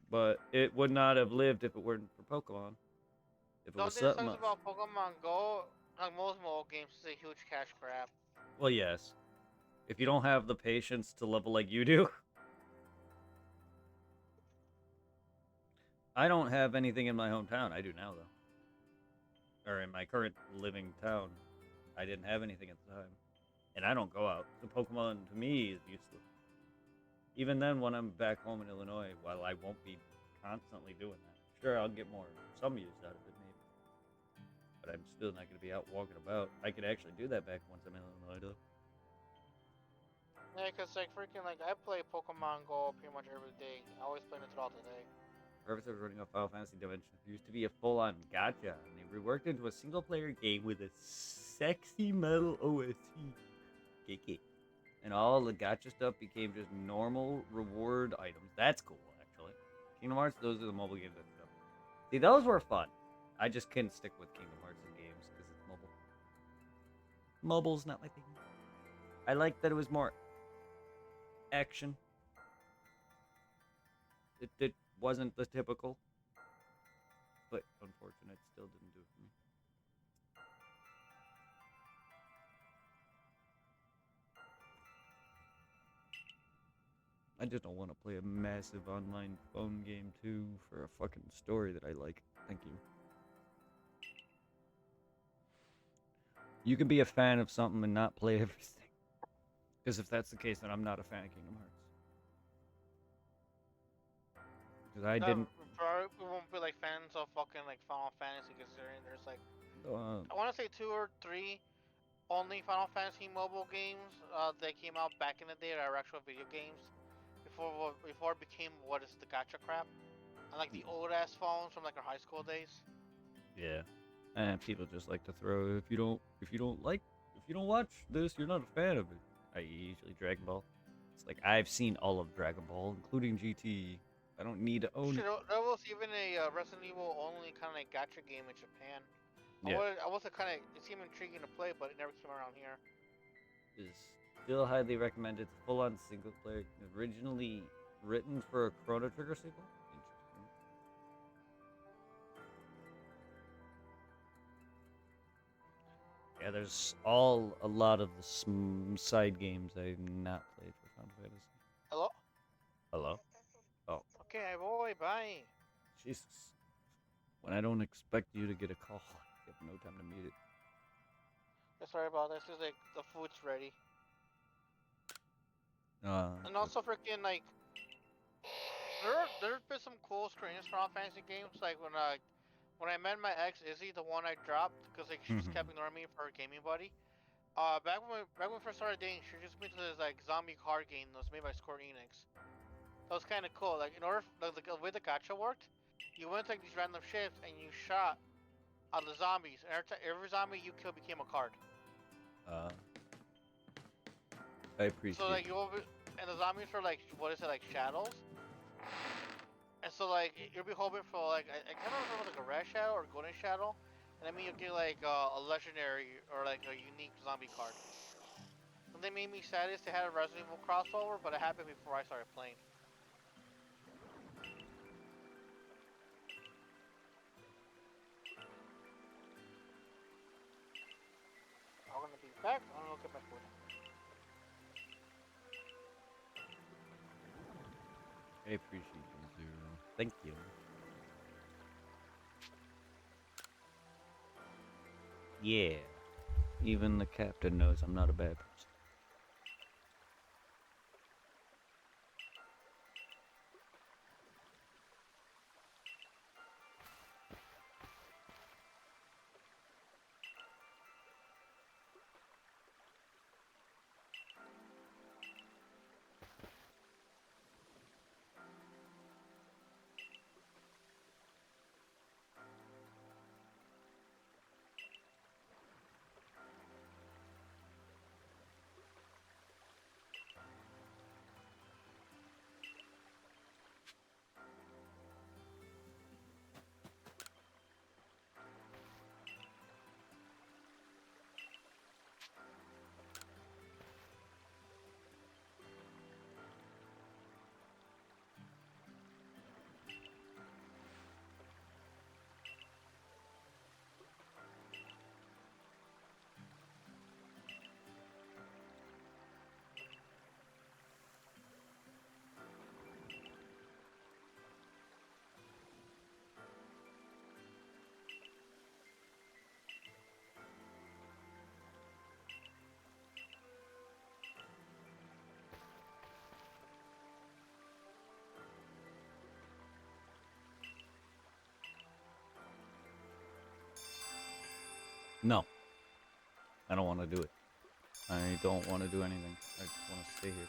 But it would not have lived if it weren't for Pokemon. If it was something else. About Pokemon Go, like most mobile games, is a huge cash grab. Well, yes. If you don't have the patience to level like you do. I don't have anything in my hometown. I do now, though. Or in my current living town. I didn't have anything at the time. And I don't go out. So Pokemon, to me, is useless. Even then, when I'm back home in Illinois, while I won't be constantly doing that. Sure, I'll get some use out of it, maybe. But I'm still not going to be out walking about. I could actually do that back once I'm in Illinois, though. Yeah, because, I play Pokemon Go pretty much every day. I always play it throughout the day. Purpose of running a Final Fantasy Dimension used to be a full-on gacha, and they reworked into a single-player game with a sexy metal OST. KK. And all the gacha stuff became just normal reward items. That's cool, actually. Kingdom Hearts, those are the mobile games that stuff. See, those were fun. I just couldn't stick with Kingdom Hearts in games because it's mobile. Mobile's not my thing. I like that it was more action. It wasn't the typical. But unfortunate, still didn't do it for me. I just don't want to play a massive online phone game, too, for a fucking story that I like. Thank you. You can be a fan of something and not play everything. Because if that's the case, then I'm not a fan of Kingdom Hearts. Because I didn't... We won't be like fans of fucking like Final Fantasy, considering there's like Uh, I want to say 2 or 3 only Final Fantasy mobile games that came out back in the day that are actual video games before it became what is the gacha crap. And like the old ass phones from like our high school days. yeah. And people just like to throw if you don't watch this, you're not a fan of it. I usually Dragon Ball. It's like I've seen all of Dragon Ball, including GT. I don't need to own Shit, it. there was even a Resident Evil only kind of like gacha game in Japan. Yeah, I was kind of it seemed intriguing to play, but it never came around here. is still highly recommended. It's full-on single player, originally written for a Chrono Trigger sequel. Interesting. Yeah, there's a lot of the side games I've not played for Final Fantasy. Hello? Hello? Oh, Okay, boy, bye. Jesus. When I don't expect you to get a call, you have no time to mute it. Yeah, sorry about this. It's like the food's ready. And But- also freaking like there's been some cool strange Final Fantasy games like when I met my ex Izzy, the one I dropped because like she just kept ignoring me for her gaming buddy. Back when we first started dating, she introduced me to this like zombie card game that was made by Square Enix. That was kind of cool. Like in order the way the gacha worked, you went to like these random shifts and you shot at the zombies. And every zombie you kill became a card. I appreciate So like it. you will be, and the zombies were like what is it like shadows? And so like you'll be hoping for like I can't remember like a red shadow or golden shadow, and I mean you'll get like a legendary or like a unique zombie card. And they made me sad is they had a Resident Evil crossover, but it happened before I started playing. I'm gonna be back. I'm gonna get my food. I appreciate you, Zero. Thank you. Yeah. Even the captain knows I'm not a bad person. No. I don't want to do it. I don't want to do anything. I just want to stay here.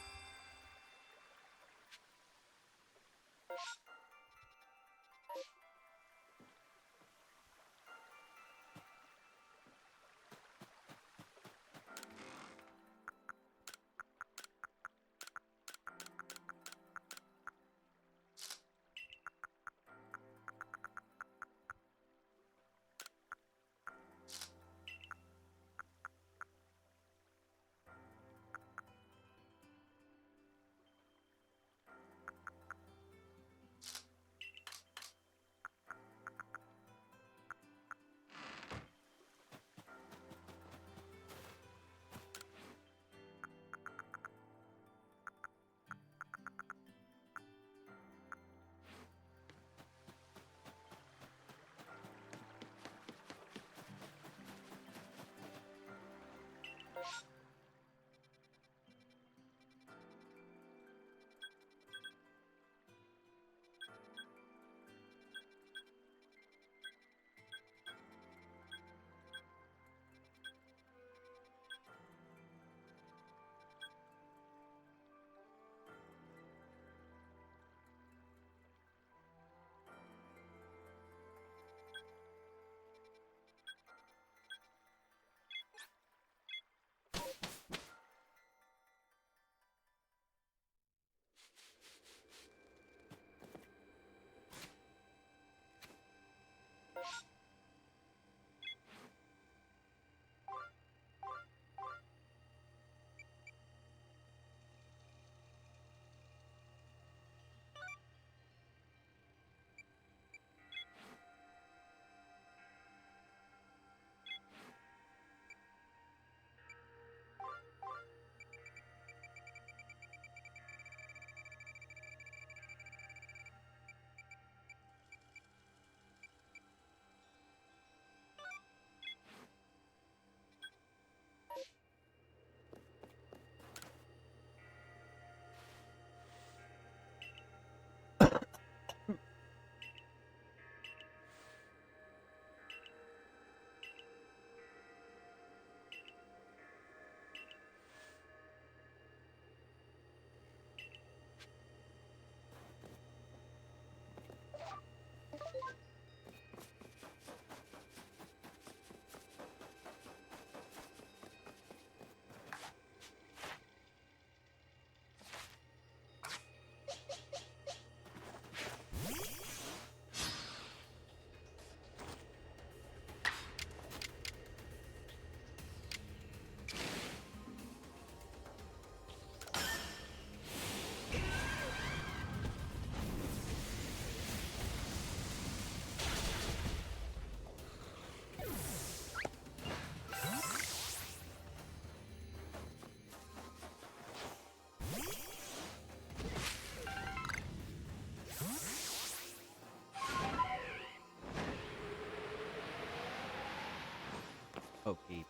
Okay.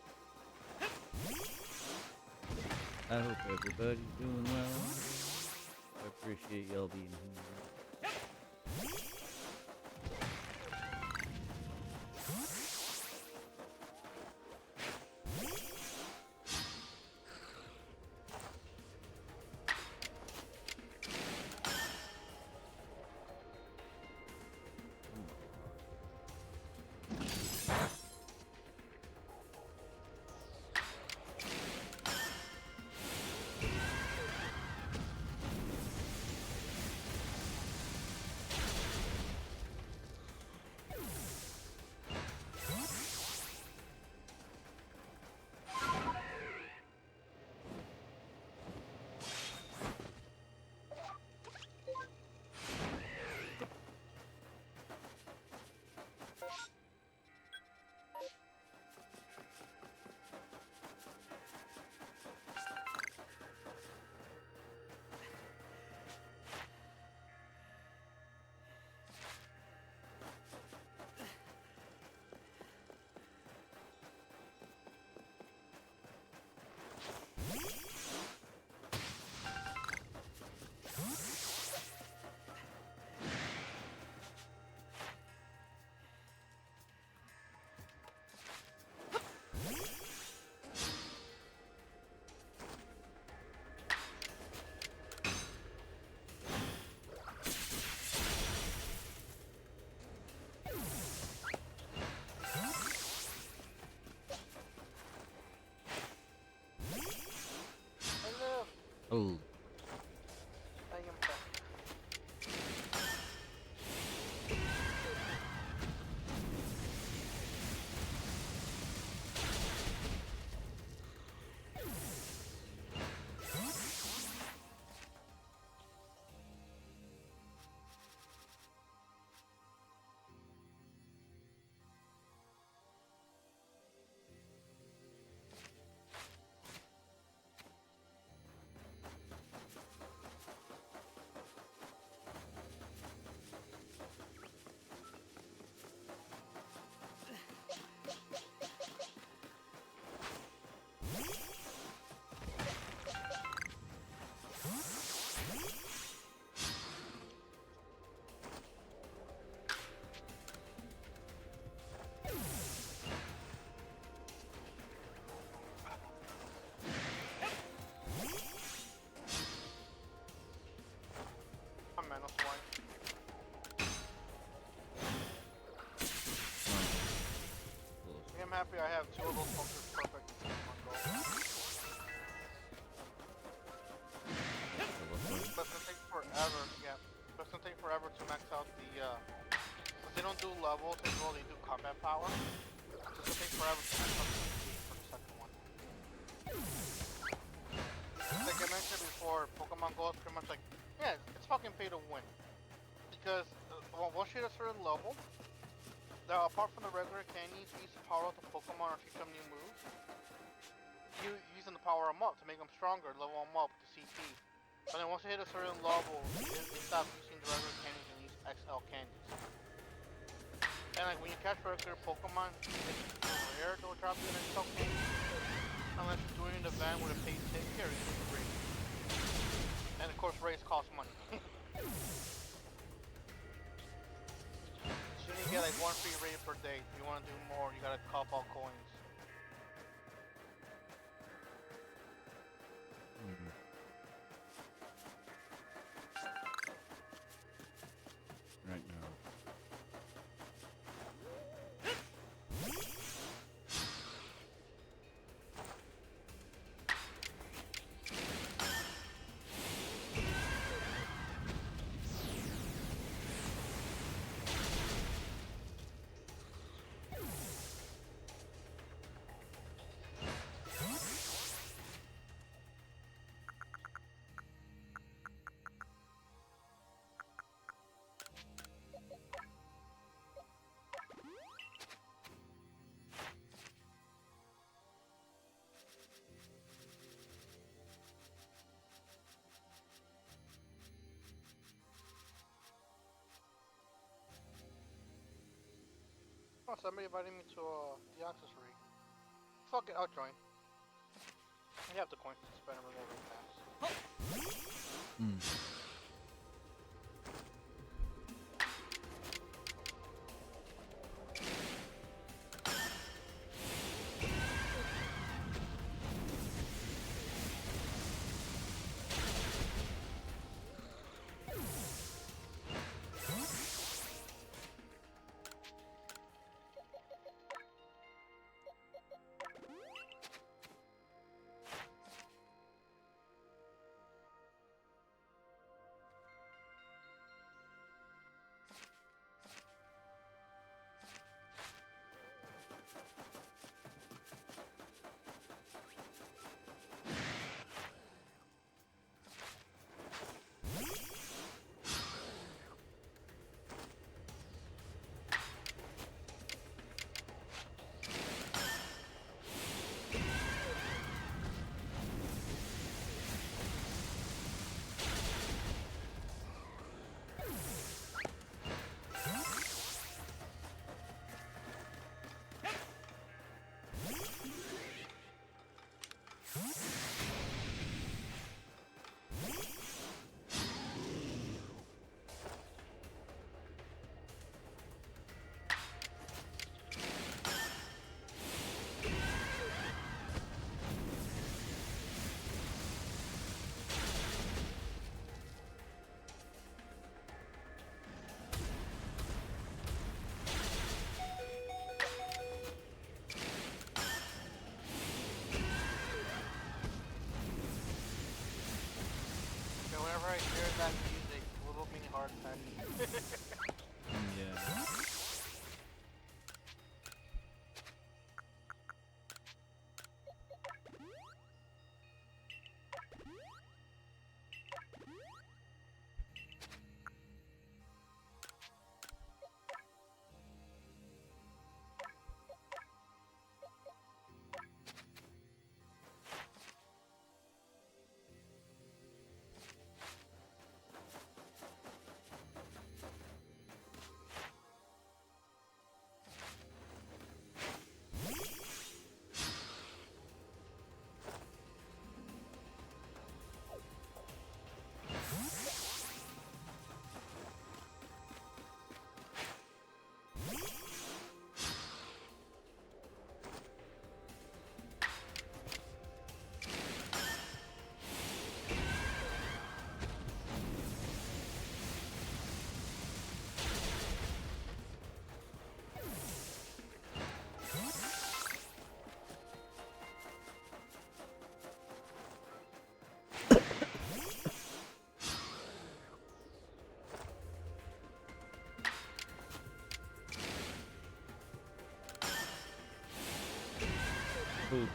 I hope everybody's doing well. I appreciate y'all being here. Hello. Oh. I am back. I'm Manos One. I'm happy I have two of those fuckers perfect in Pokemon Go. But it's gonna take forever, yeah. But it's gonna take forever to max out the, since they don't do levels, they do combat power. So it's gonna take forever to max out the speed for the second one. Like I mentioned before, Pokemon Go is pretty much like, yeah, it's fucking pay to win. Because once you hit a certain level, now apart from the regular candies, you use to power up the Pokemon or teach them new moves. You using to power them up to make them stronger, level them up to CP. But then once you hit a certain level, you stop using the regular candies and use XL candies. And like when you catch regular Pokemon, it's rare to drop you an XL candy. Unless you're doing an event with a paid ticket or you do a raid. And of course raids cost money. So you get like one free raid per day. If you want to do more, you gotta cop all coins. Right now. Oh, somebody invited me to the Access raid. fuck it, I'll join. I have the coins to spend on remote pass. Whenever I hear that music, a little mini heart attack. Yeah. Boop.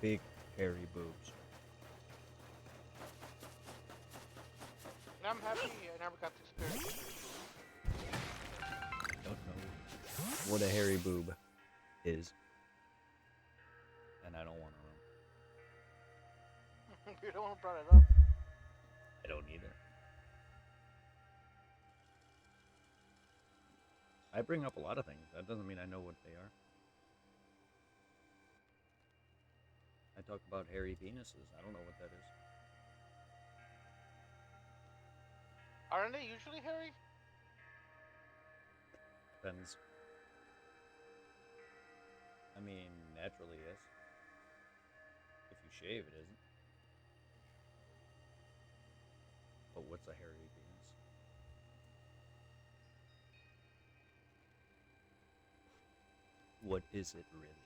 Big hairy boobs. And I'm happy I never got to experience it. Don't know what a hairy boob is, and I don't want to know. You're the one who brought it up. I don't either. I bring up a lot of things. That doesn't mean I know what they are. I talk about hairy penises. I don't know what that is. Aren't they usually hairy? Depends. I mean, naturally, yes. If you shave, it isn't. But what's a hairy penis? What is it really?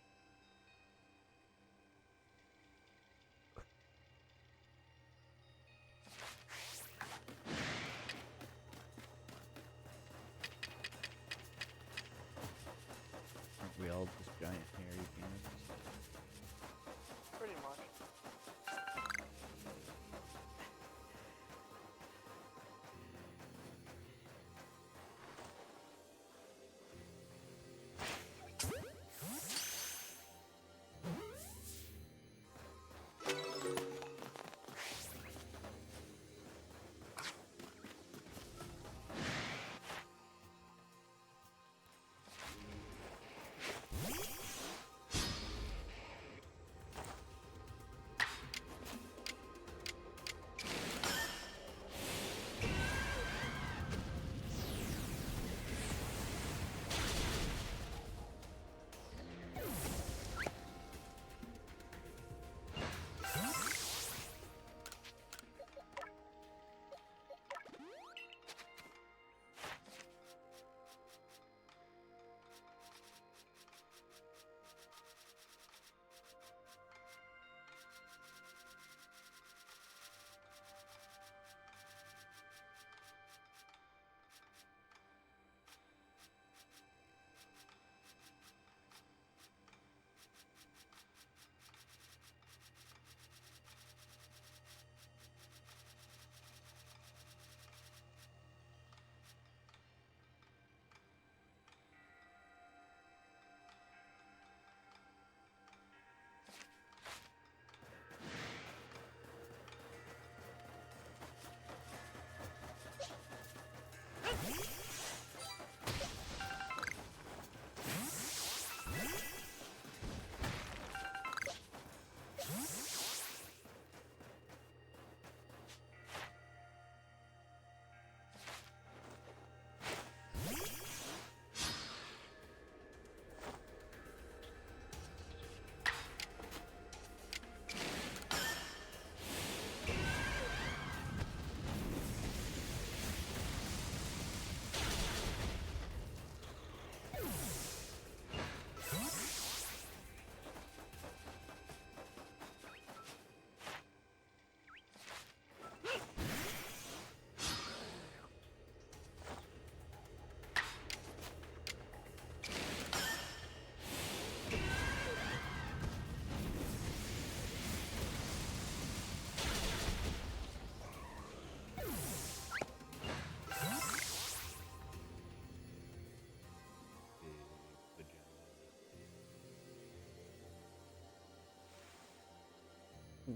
Aren't we all just giant hairy penises? Pretty much.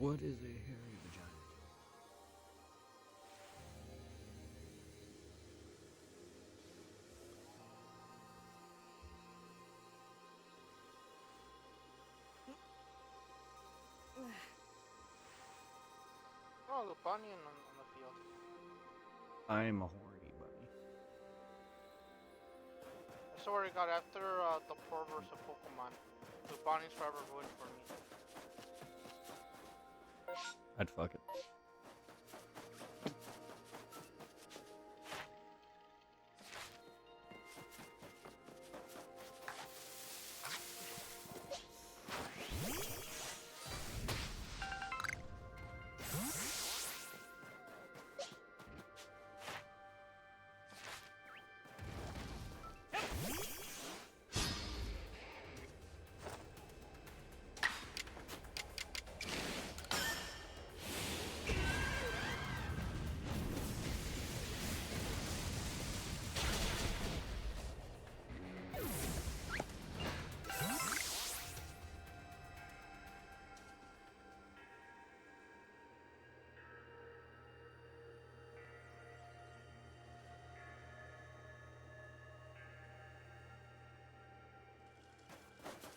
What is a hairy vagina? Oh, the bunny on the field. I'm a horny bunny. I swear to God, after the Perverse of Pokemon, the bunny's forever ruined for me. I'd fuck it.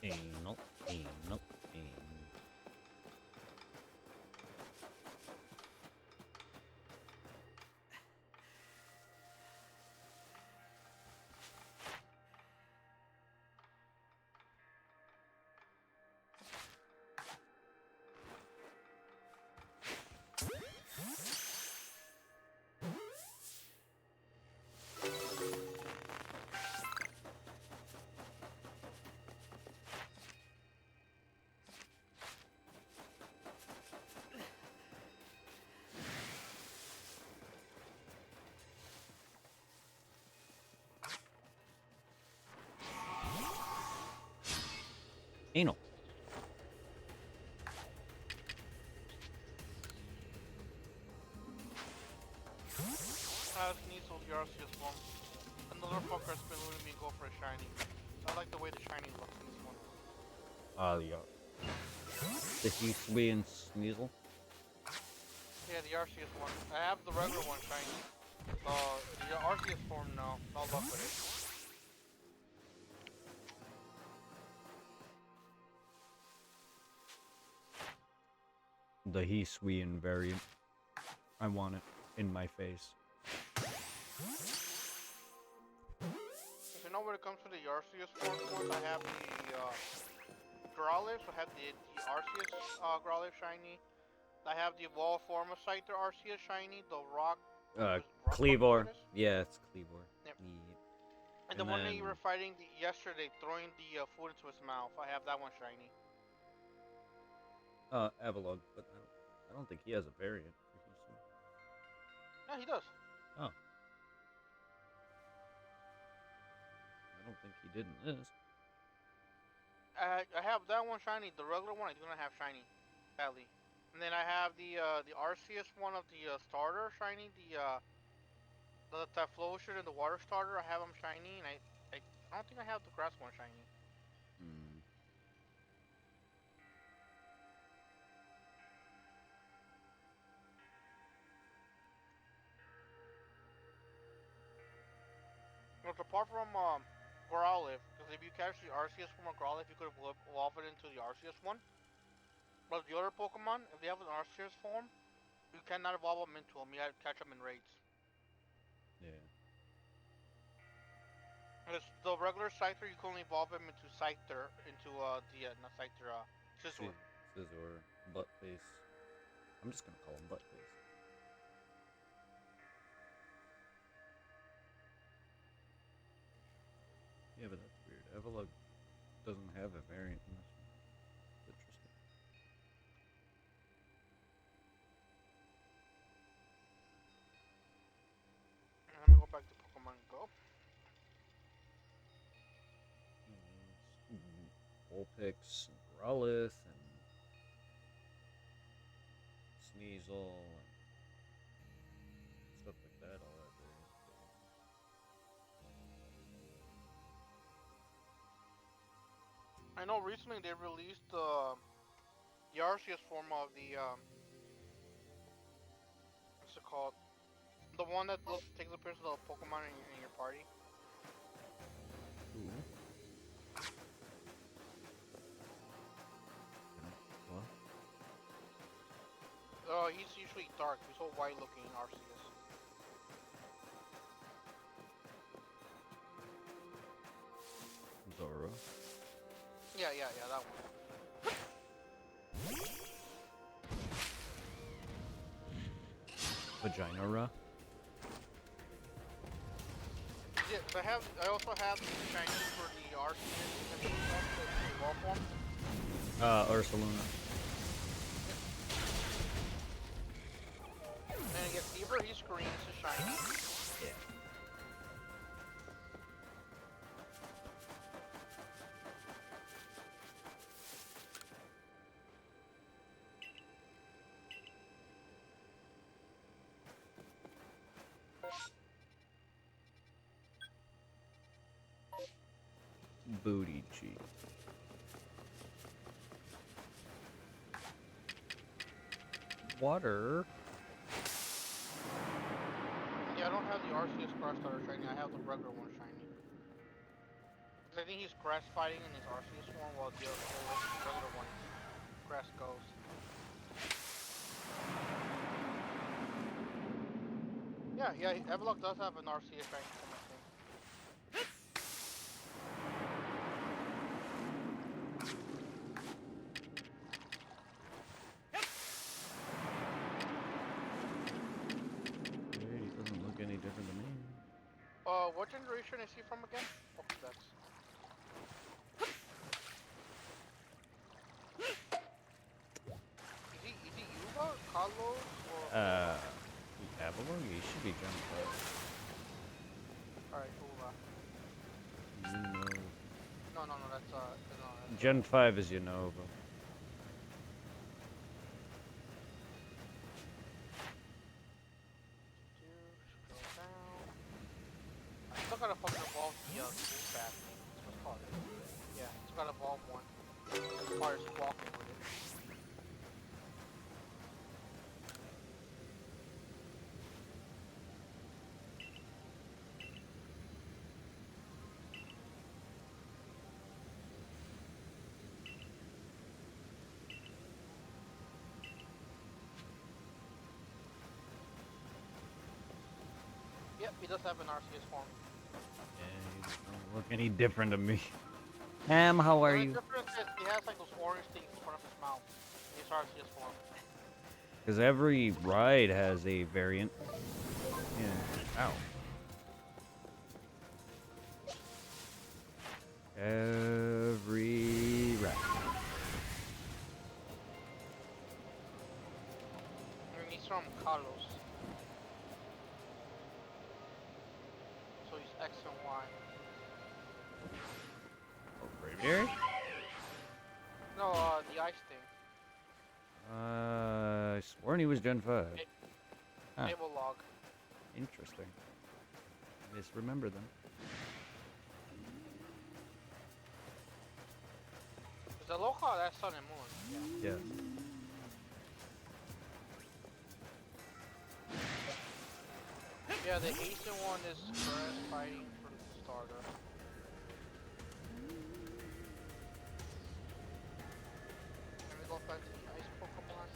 Anal, anal, anal. Anal. Sneasel, the Arceus form. Another fucker's been letting me go for a shiny. I like the way the shiny looks in this one. Yeah. The Heathby and Sneasel. Yeah, the Arceus one. I have the regular one shiny. The Arceus form, no. No luck with it. The Heathby variant. I want it in my face. If you know when it comes to the Arceus form, of course, I have the Growlithe. I have the Arceus Growlithe shiny. I have the Evolved form of Scyther Arceus shiny. The Rock. Cleavor. Yeah, it's Cleavor. Yep. Yep. And the one that you were fighting yesterday, throwing the food into his mouth. I have that one shiny. Avalog, but I don't think he has a variant for Heathby. Yeah, he does. Oh. I don't think he did in this. I have that one shiny. The regular one I do not have shiny, sadly. And then I have the Arceus one of the starter shiny. The Typhlosion and the water starter. I have them shiny, and I don't think I have the grass one shiny. Hmm. But apart from Growlithe, because if you catch the Arceus from a Growlithe, you could evolve it into the Arceus one. But the other Pokemon, if they have an Arceus form, you cannot evolve them into them. You have to catch them in raids. Yeah. It's the regular Scyther, you can only evolve him into Scyther, into not Scyther, Scizor. Scizor, Buttface. I'm just gonna call him Buttface. Yeah, but that's weird. Evolug doesn't have a variant in this one. Interesting. Let me go back to Pokemon Go. Vulpix, and Growlithe, and Sneasel, and stuff like that. All that variant. I know recently they released the The Arceus form of the what's it called? The one that takes the appearance of the Pokemon in your party. Ooh. What? He's usually dark. He's so white looking, Arceus. Zoro. Yeah, that one. Vagina Ra. Yeah, I also have the Chinese for the Arceus and the evolve form. Ursaluna. And it gets deeper, he's green, so shiny. Yeah. Booty cheek. Water. Yeah, I don't have the Arceus Grass Starter shiny, I have the regular one shiny. I think he's grass fighting in his Arceus form, while the regular one grass goes. Yeah, Evelok does have an Arceus shiny form, I think. He doesn't look any different to me. What generation is he from again? Pokedex. Is he Yuba, Kalos, or... Avalon? He should be Gen Alright, Yuba. 5. No, that's, no, that's... Gen 5 is Unova. Scroll down. I still gotta fucking evolve the move back. That's what's called. Yeah, still gotta evolve one. As far as walking with it. Yep, he does have an Arceus form. Yeah, he doesn't look any different to me. Ham, how are you? The difference is he has like those orange things in front of his mouth. In his Arceus form. Because every ride has a variant. Yeah. Ow. Every ride. And he's from Kalos. So he's X and Y. Oh, Braviary? No, the ice thing. I sworn he was Gen 5. Huh. Table log. Interesting. Misremember them. Is the local that's Sun and Moon? Yeah. Yes. Yeah, the Asian one is grass fighting for the starter. Let me go back to the ice Pokemon.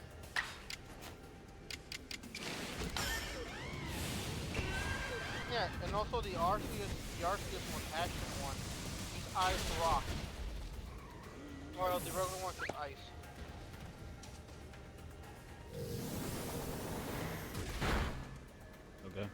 Yeah, and also the Arceus one, action one, he's Ice Rock. While the regular one is Ice. Okay.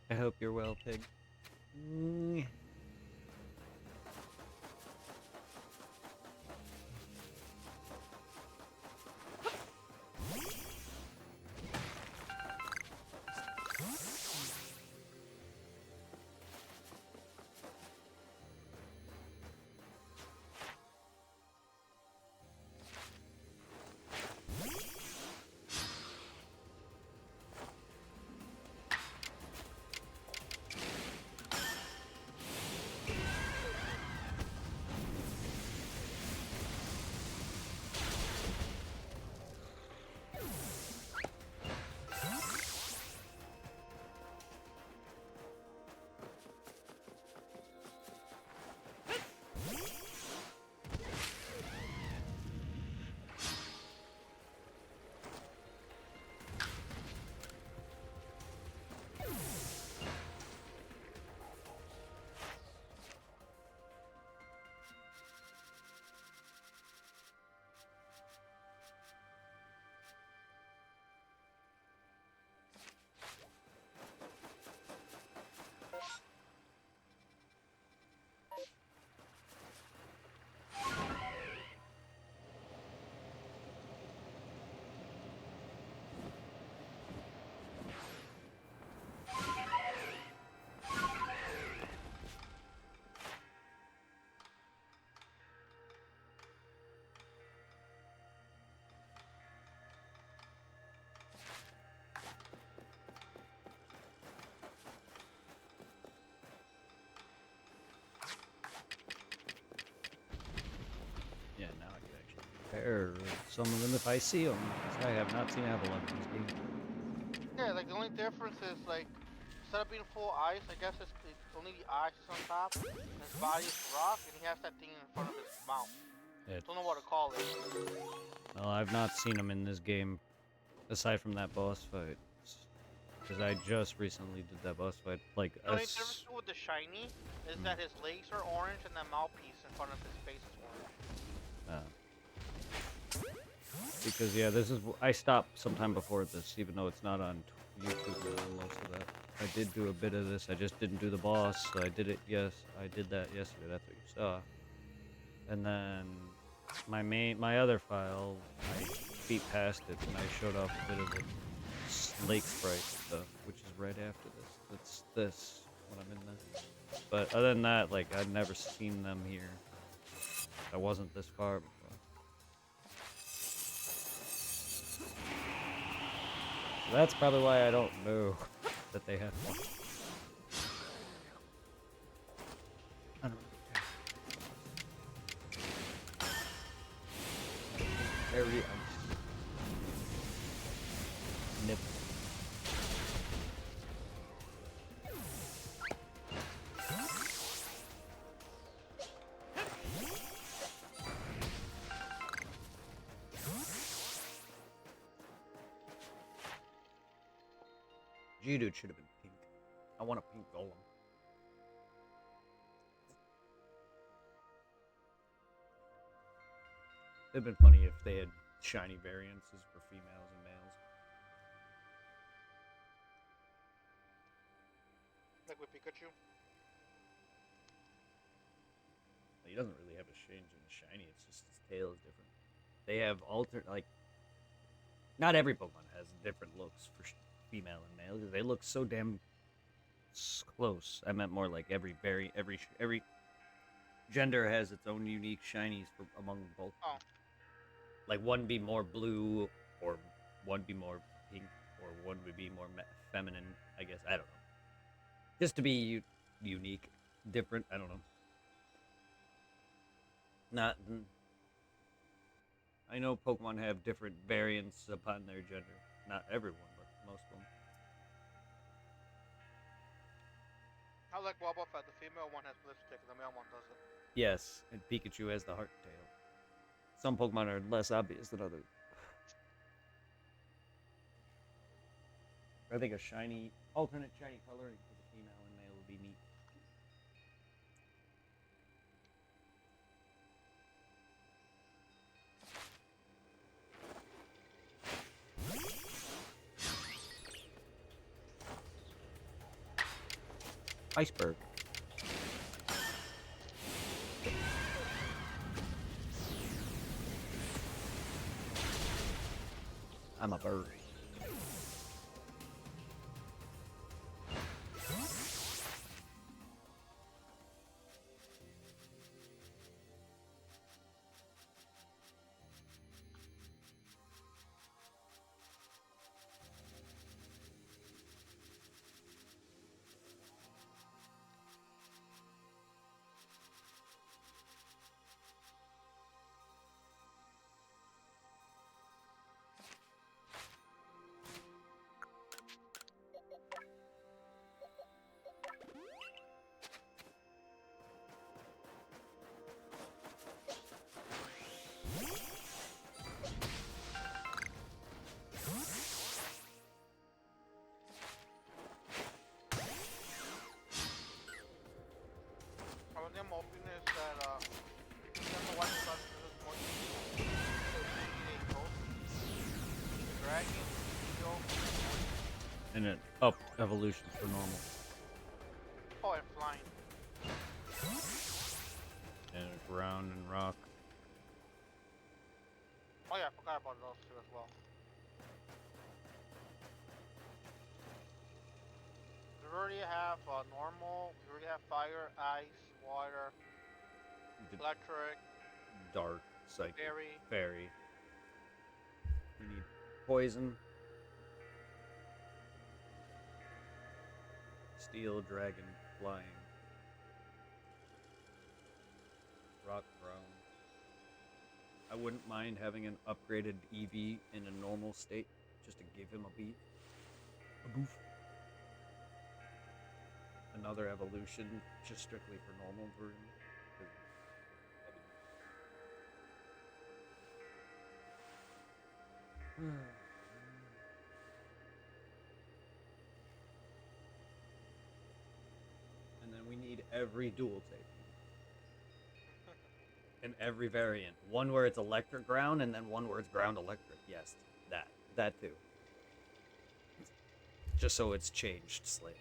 I hope you're well, pig. aware of some of them if I see them, because I have not seen Avalon in this game. Yeah, like the only difference is like instead of being full ice, I guess it's only the ice is on top, and his body is rock, and he has that thing in front of his mouth. It's, Don't know what to call it. well, I've not seen him in this game, aside from that boss fight. Because I just recently did that boss fight. Like, The only difference with the shiny is that his legs are orange and the mouthpiece in front of his face is orange. Because, yeah, this is... I stopped sometime before this, even though it's not on YouTube now, most of that. I did do a bit of this, I just didn't do the boss, so I did it, I did that yesterday, that's what you saw. And then, my other file, I beat past it, and I showed off a bit of the lake sprite stuff, which is right after this. That's this, when I'm in this. But other than that, like, I've never seen them here. I wasn't this far before. So that's probably why I don't know that they have one. I don't know. Very ice. Nip. Geodude should have been pink. I want a pink golem. It'd been funny if they had shiny variances for females and males. Like with Pikachu. He doesn't really have a change in the shiny, it's just his tail is different. They have like, not every Pokemon has different looks for female and male, because they look so damn close. I meant more like every gender has its own unique shinies for among both. Oh. Like one be more blue, or one be more pink, or one would be more feminine, I guess. I don't know. Just to be unique, different, I don't know. Not... I know Pokemon have different variants upon their gender. Not everyone, but most of them. I like Wobbuffet. The female one has lipstick, and the male one doesn't. Yes, and Pikachu has the heart tail. Some Pokemon are less obvious than others. I think a shiny, alternate shiny coloring for the female and male would be neat. Iceberg. I'm a bird. I'm hoping is that I don't know why they thought this was more easy. So it's a ghost, the dragon, eagle, And an up evolution for normal. oh, and flying. And ground and rock. Oh yeah, I forgot about those two as well. We already have normal, we already have fire, ice, water, electric, Dark, psychic, fairy. fairy. We need poison. Steel, dragon, flying. Rock, ground. I wouldn't mind having an upgraded EV in a normal state, just to give him a beat. A boof. Another evolution, just strictly for normal version. And then we need every dual tape. In every variant. One where it's electric ground, and then one where it's ground electric. Yes, that. That too. Just so it's changed slightly.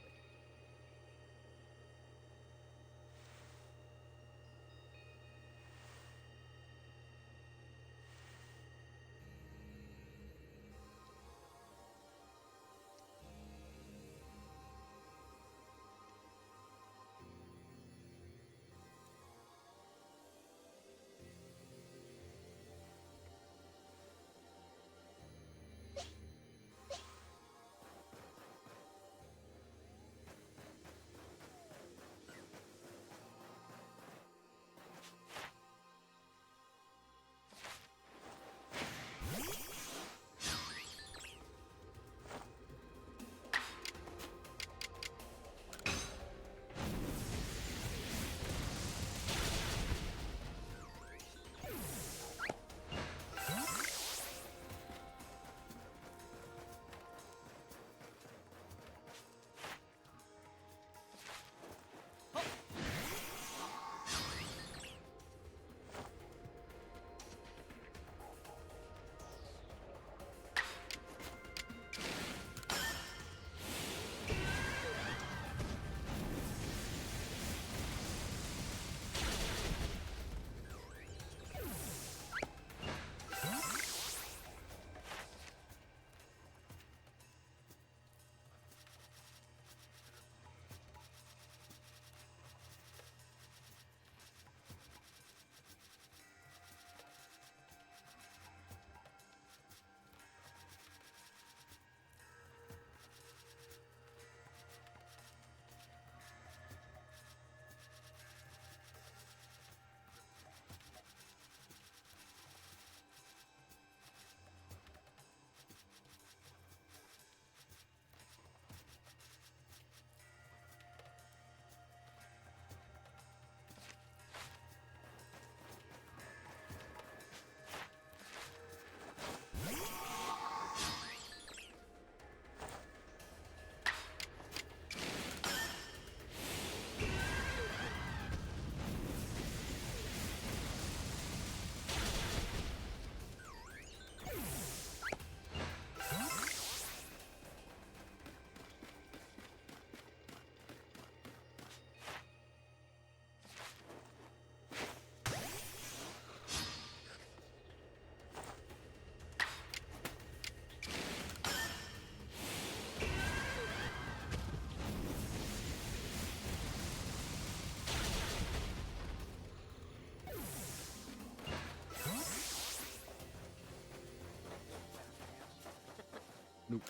Nope.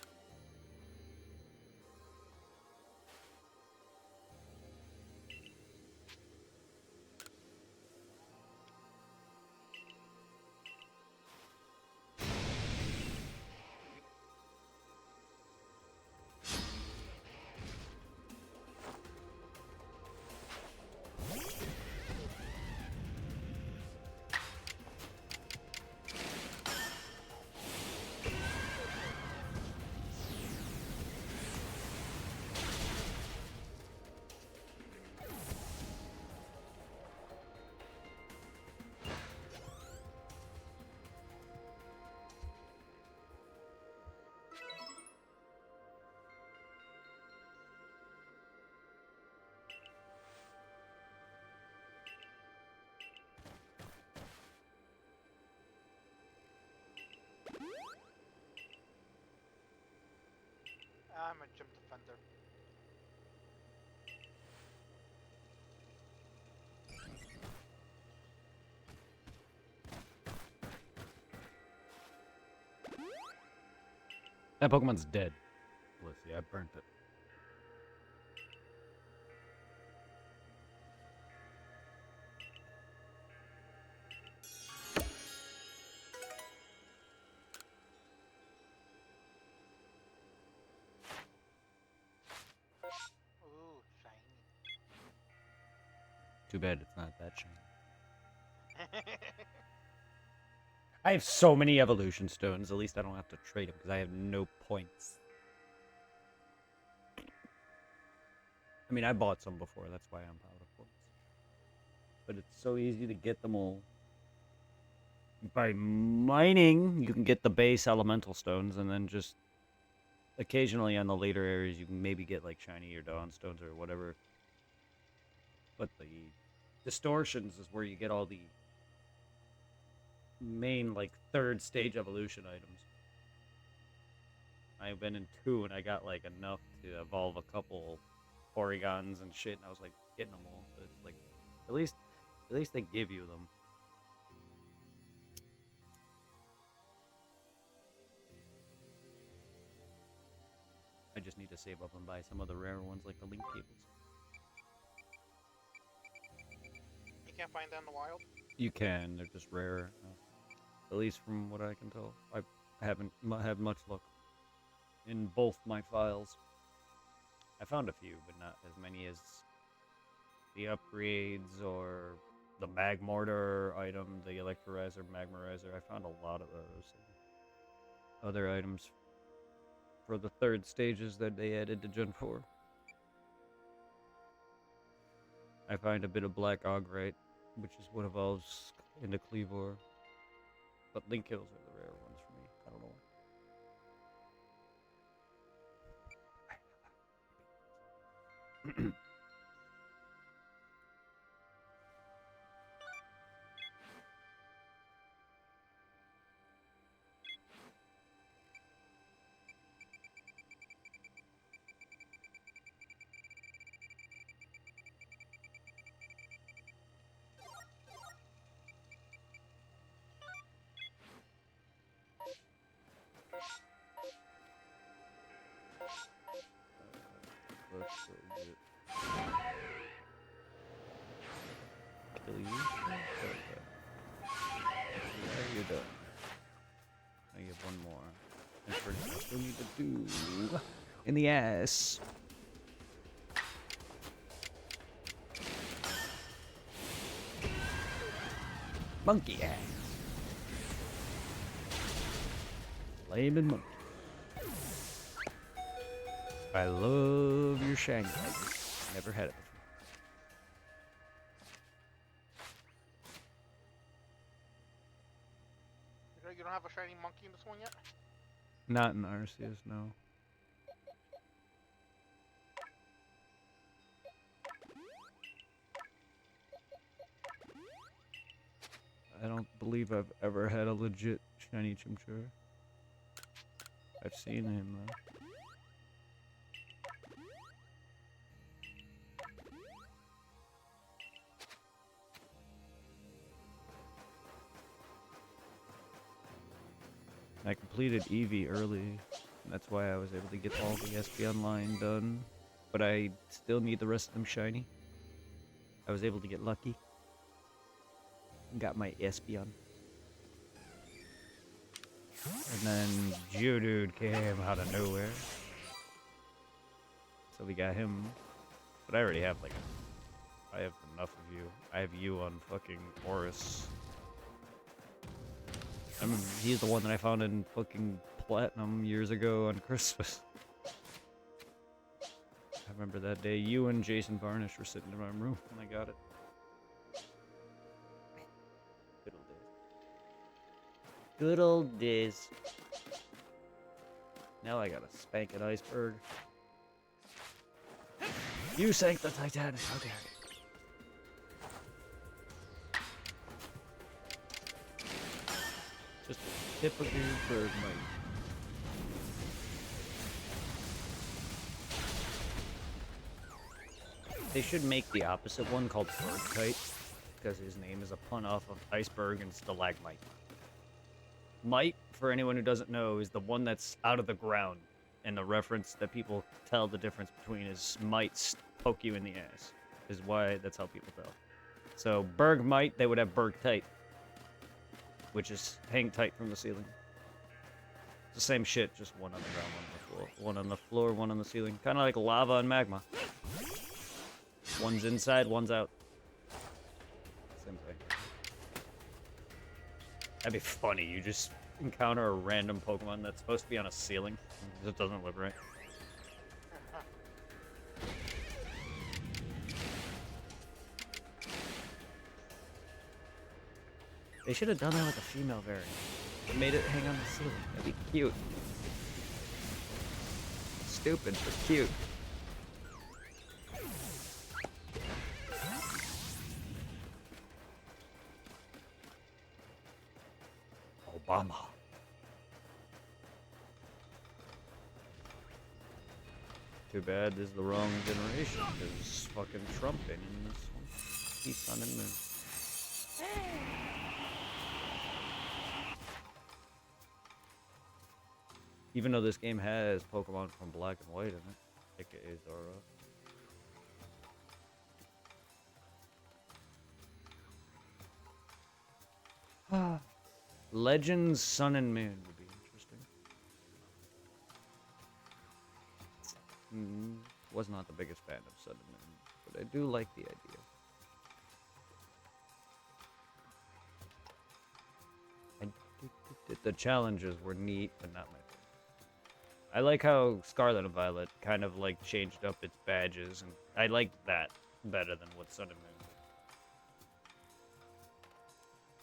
I'm a gym defender. That Pokemon's dead. Blissey, I burnt it. Too bad it's not that shiny. I have so many evolution stones. At least I don't have to trade them because I have no points. I mean, I bought some before. That's why I'm out of points. But it's so easy to get them all. By mining, you can get the base elemental stones, and then just occasionally on the later areas, you can maybe get like shiny or dawn stones or whatever. But the distortions is where you get all the main like third stage evolution items. I've been in 2 and I got like enough to evolve a couple Porygons and shit, and I was like getting them all. But it's like at least they give you them. I just need to save up and buy some of the rare ones like the link cables. You can't find that in the wild? You can, they're just rare. At least from what I can tell. I haven't had much luck in both my files. I found a few, but not as many as the upgrades or the Magmortar item, the Electrorizer, Magmarizer. I found a lot of those. And other items for the third stages that they added to Gen 4. I find a bit of Black Ogrite, which is what evolves into Cleavor. But Link Kills are the rare ones for me. I don't know. Let's go get... Kill you? Okay. Yeah, you're done. I get one more. And first, I still need to do... In the ass. Monkey ass. Flaming monkey. I love your shiny. Never had it before. You don't have a shiny monkey in this one yet? Not in Arceus, no. I don't believe I've ever had a legit shiny Chimchar. I've seen him though. I completed Eevee early, and that's why I was able to get all the SP Online done. But I still need the rest of them shiny. I was able to get lucky. Got my Espeon. And then Geodude came out of nowhere. So we got him. But I already have like... I have enough of you. I have you on fucking Horus. I remember he's the one that I found in fucking Platinum years ago on Christmas. I remember that day you and Jason Varnish were sitting in my room when I got it. Good old days. Now I gotta spank an iceberg. You sank the Titanic, how dare you? Just a typical bird mate. They should make the opposite one called Bird Kite, because his name is a pun off of iceberg and stalagmite. Mite, for anyone who doesn't know, is the one that's out of the ground, and the reference that people tell the difference between is mites poke you in the ass, is why that's how people tell. So Bergmite, they would have Bergtite, which is hang tight from the ceiling. It's the same shit, just one on the ground, one on the floor. One on the floor, one on the ceiling. Kind of like lava and magma. One's inside, one's out. That'd be funny. You just encounter a random Pokemon that's supposed to be on a ceiling. It just doesn't live right. They should have done that with a female variant. They made it hang on the ceiling. That'd be cute. Stupid, but cute. Obama. Too bad this is the wrong generation, because fucking Trump ain't in this one. He's Sun and Moon. Even though this game has Pokemon from Black and White in it, aka Zora. Legends Sun and Moon would be interesting. Was not the biggest fan of Sun and Moon, but I do like the idea. The challenges were neat, but not my favorite. I like how Scarlet and Violet kind of like changed up its badges, and I like that better than what Sun and Moon did.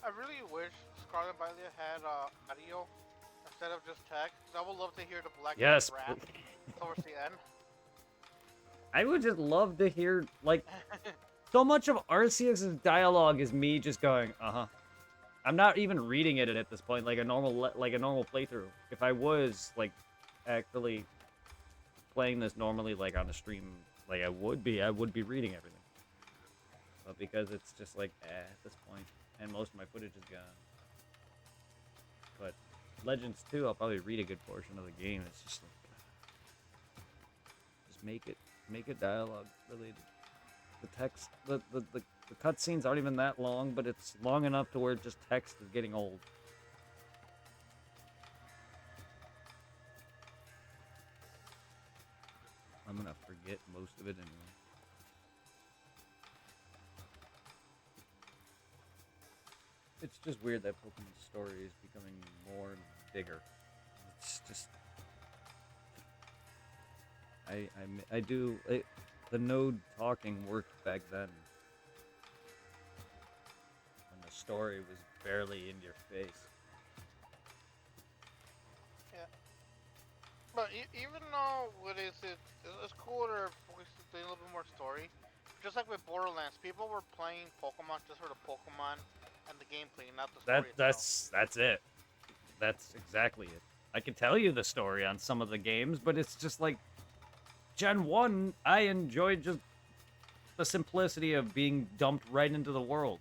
I really wish Scarlet and Violet had audio instead of just text. 'Cause I would love to hear the Black Yes. rap towards the end. I would just love to hear, like, so much of Arceus' dialogue is me just going, uh-huh. I'm not even reading it at this point like a normal playthrough. If I was, like, actually playing this normally, like, on a stream, like I would be reading everything. But because it's just like, at this point, and most of my footage is gone. But Legends 2, I'll probably read a good portion of the game. It's just like, just make it dialogue related. The text, the cutscenes aren't even that long, but it's long enough to where just text is getting old. I'm gonna forget most of it anyway. It's just weird that Pokemon's story is becoming more and bigger. It's just... the node talking worked back then. When the story was barely in your face. Yeah. But even though it's cool to focus on a little bit more story. Just like with Borderlands, people were playing Pokemon just for the Pokemon and the gameplay, not the story itself. That's it. That's exactly it. I can tell you the story on some of the games, but it's just like Gen 1, I enjoyed just the simplicity of being dumped right into the world.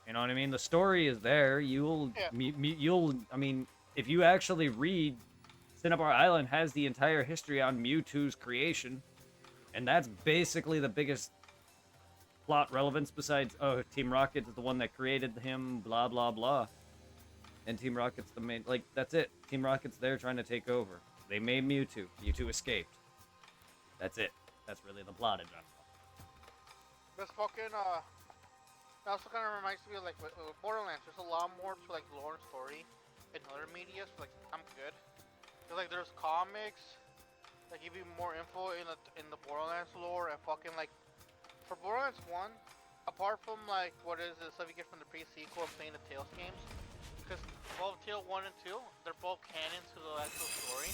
You know what I mean? The story is there. I mean, if you actually read, Cinnabar Island has the entire history on Mewtwo's creation, and that's basically the biggest plot relevance besides, oh, Team Rocket is the one that created him, blah, blah, blah. And Team Rocket's the main, like, that's it. Team Rocket's there trying to take over. They made Mewtwo. Mewtwo escaped. That's it. That's really the plot in general. This fucking, that also kind of reminds me of, like, with Borderlands, there's a lot more to, like, lore and story in other media, so, like, I'm good. Cause, like, there's comics that give you more info in the Borderlands lore, and fucking, like, for Borderlands 1, apart from, like, what is the stuff you get from the pre-sequel of playing the Tales games, because both Tale 1 and 2, they're both canon to the actual story.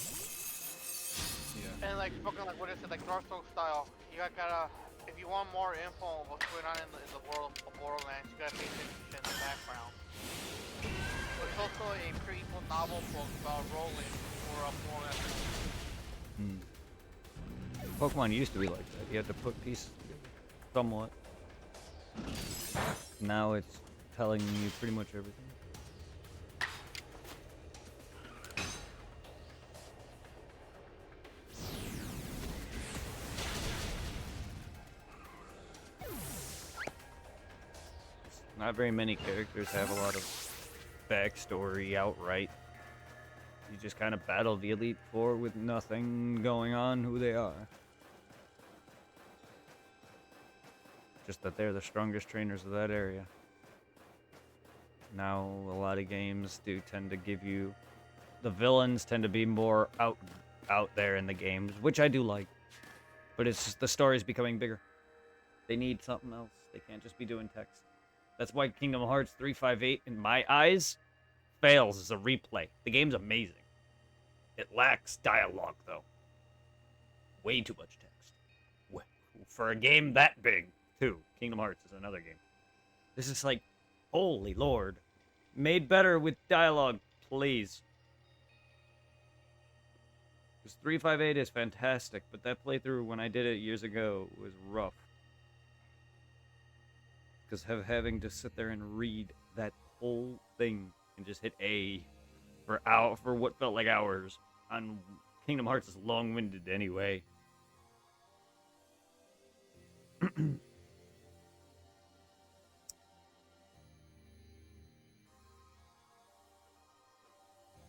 Yeah. And, like, fucking, like, what is it, like, Darkstalk style, you gotta, if you want more info on what's going on in the world of Borderlands, you gotta pay attention in the background. There's also a prequel novel book about Roland for Borderlands. Pokemon used to be like that. You had to put pieces together. Somewhat. Now it's telling you pretty much everything. Not very many characters have a lot of backstory outright. You just kind of battle the Elite Four with nothing going on who they are. Just that they're the strongest trainers of that area. Now a lot of games do tend to give you the villains tend to be more out there in the games, which I do like. But it's just the story's becoming bigger. They need something else. They can't just be doing text. That's why Kingdom Hearts 358, in my eyes, fails as a replay. The game's amazing. It lacks dialogue, though. Way too much text. For a game that big, too. Kingdom Hearts is another game. This is like, holy lord. Made better with dialogue, please. Because 358 is fantastic, but that playthrough when I did it years ago was rough. Because having to sit there and read that whole thing and just hit A for what felt like hours on Kingdom Hearts is long-winded anyway.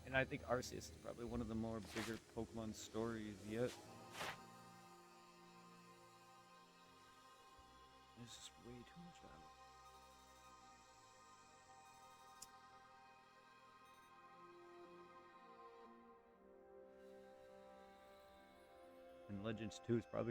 And I think Arceus is probably one of the more bigger Pokemon stories yet. There's just way too much dialogue. And Legends 2 is probably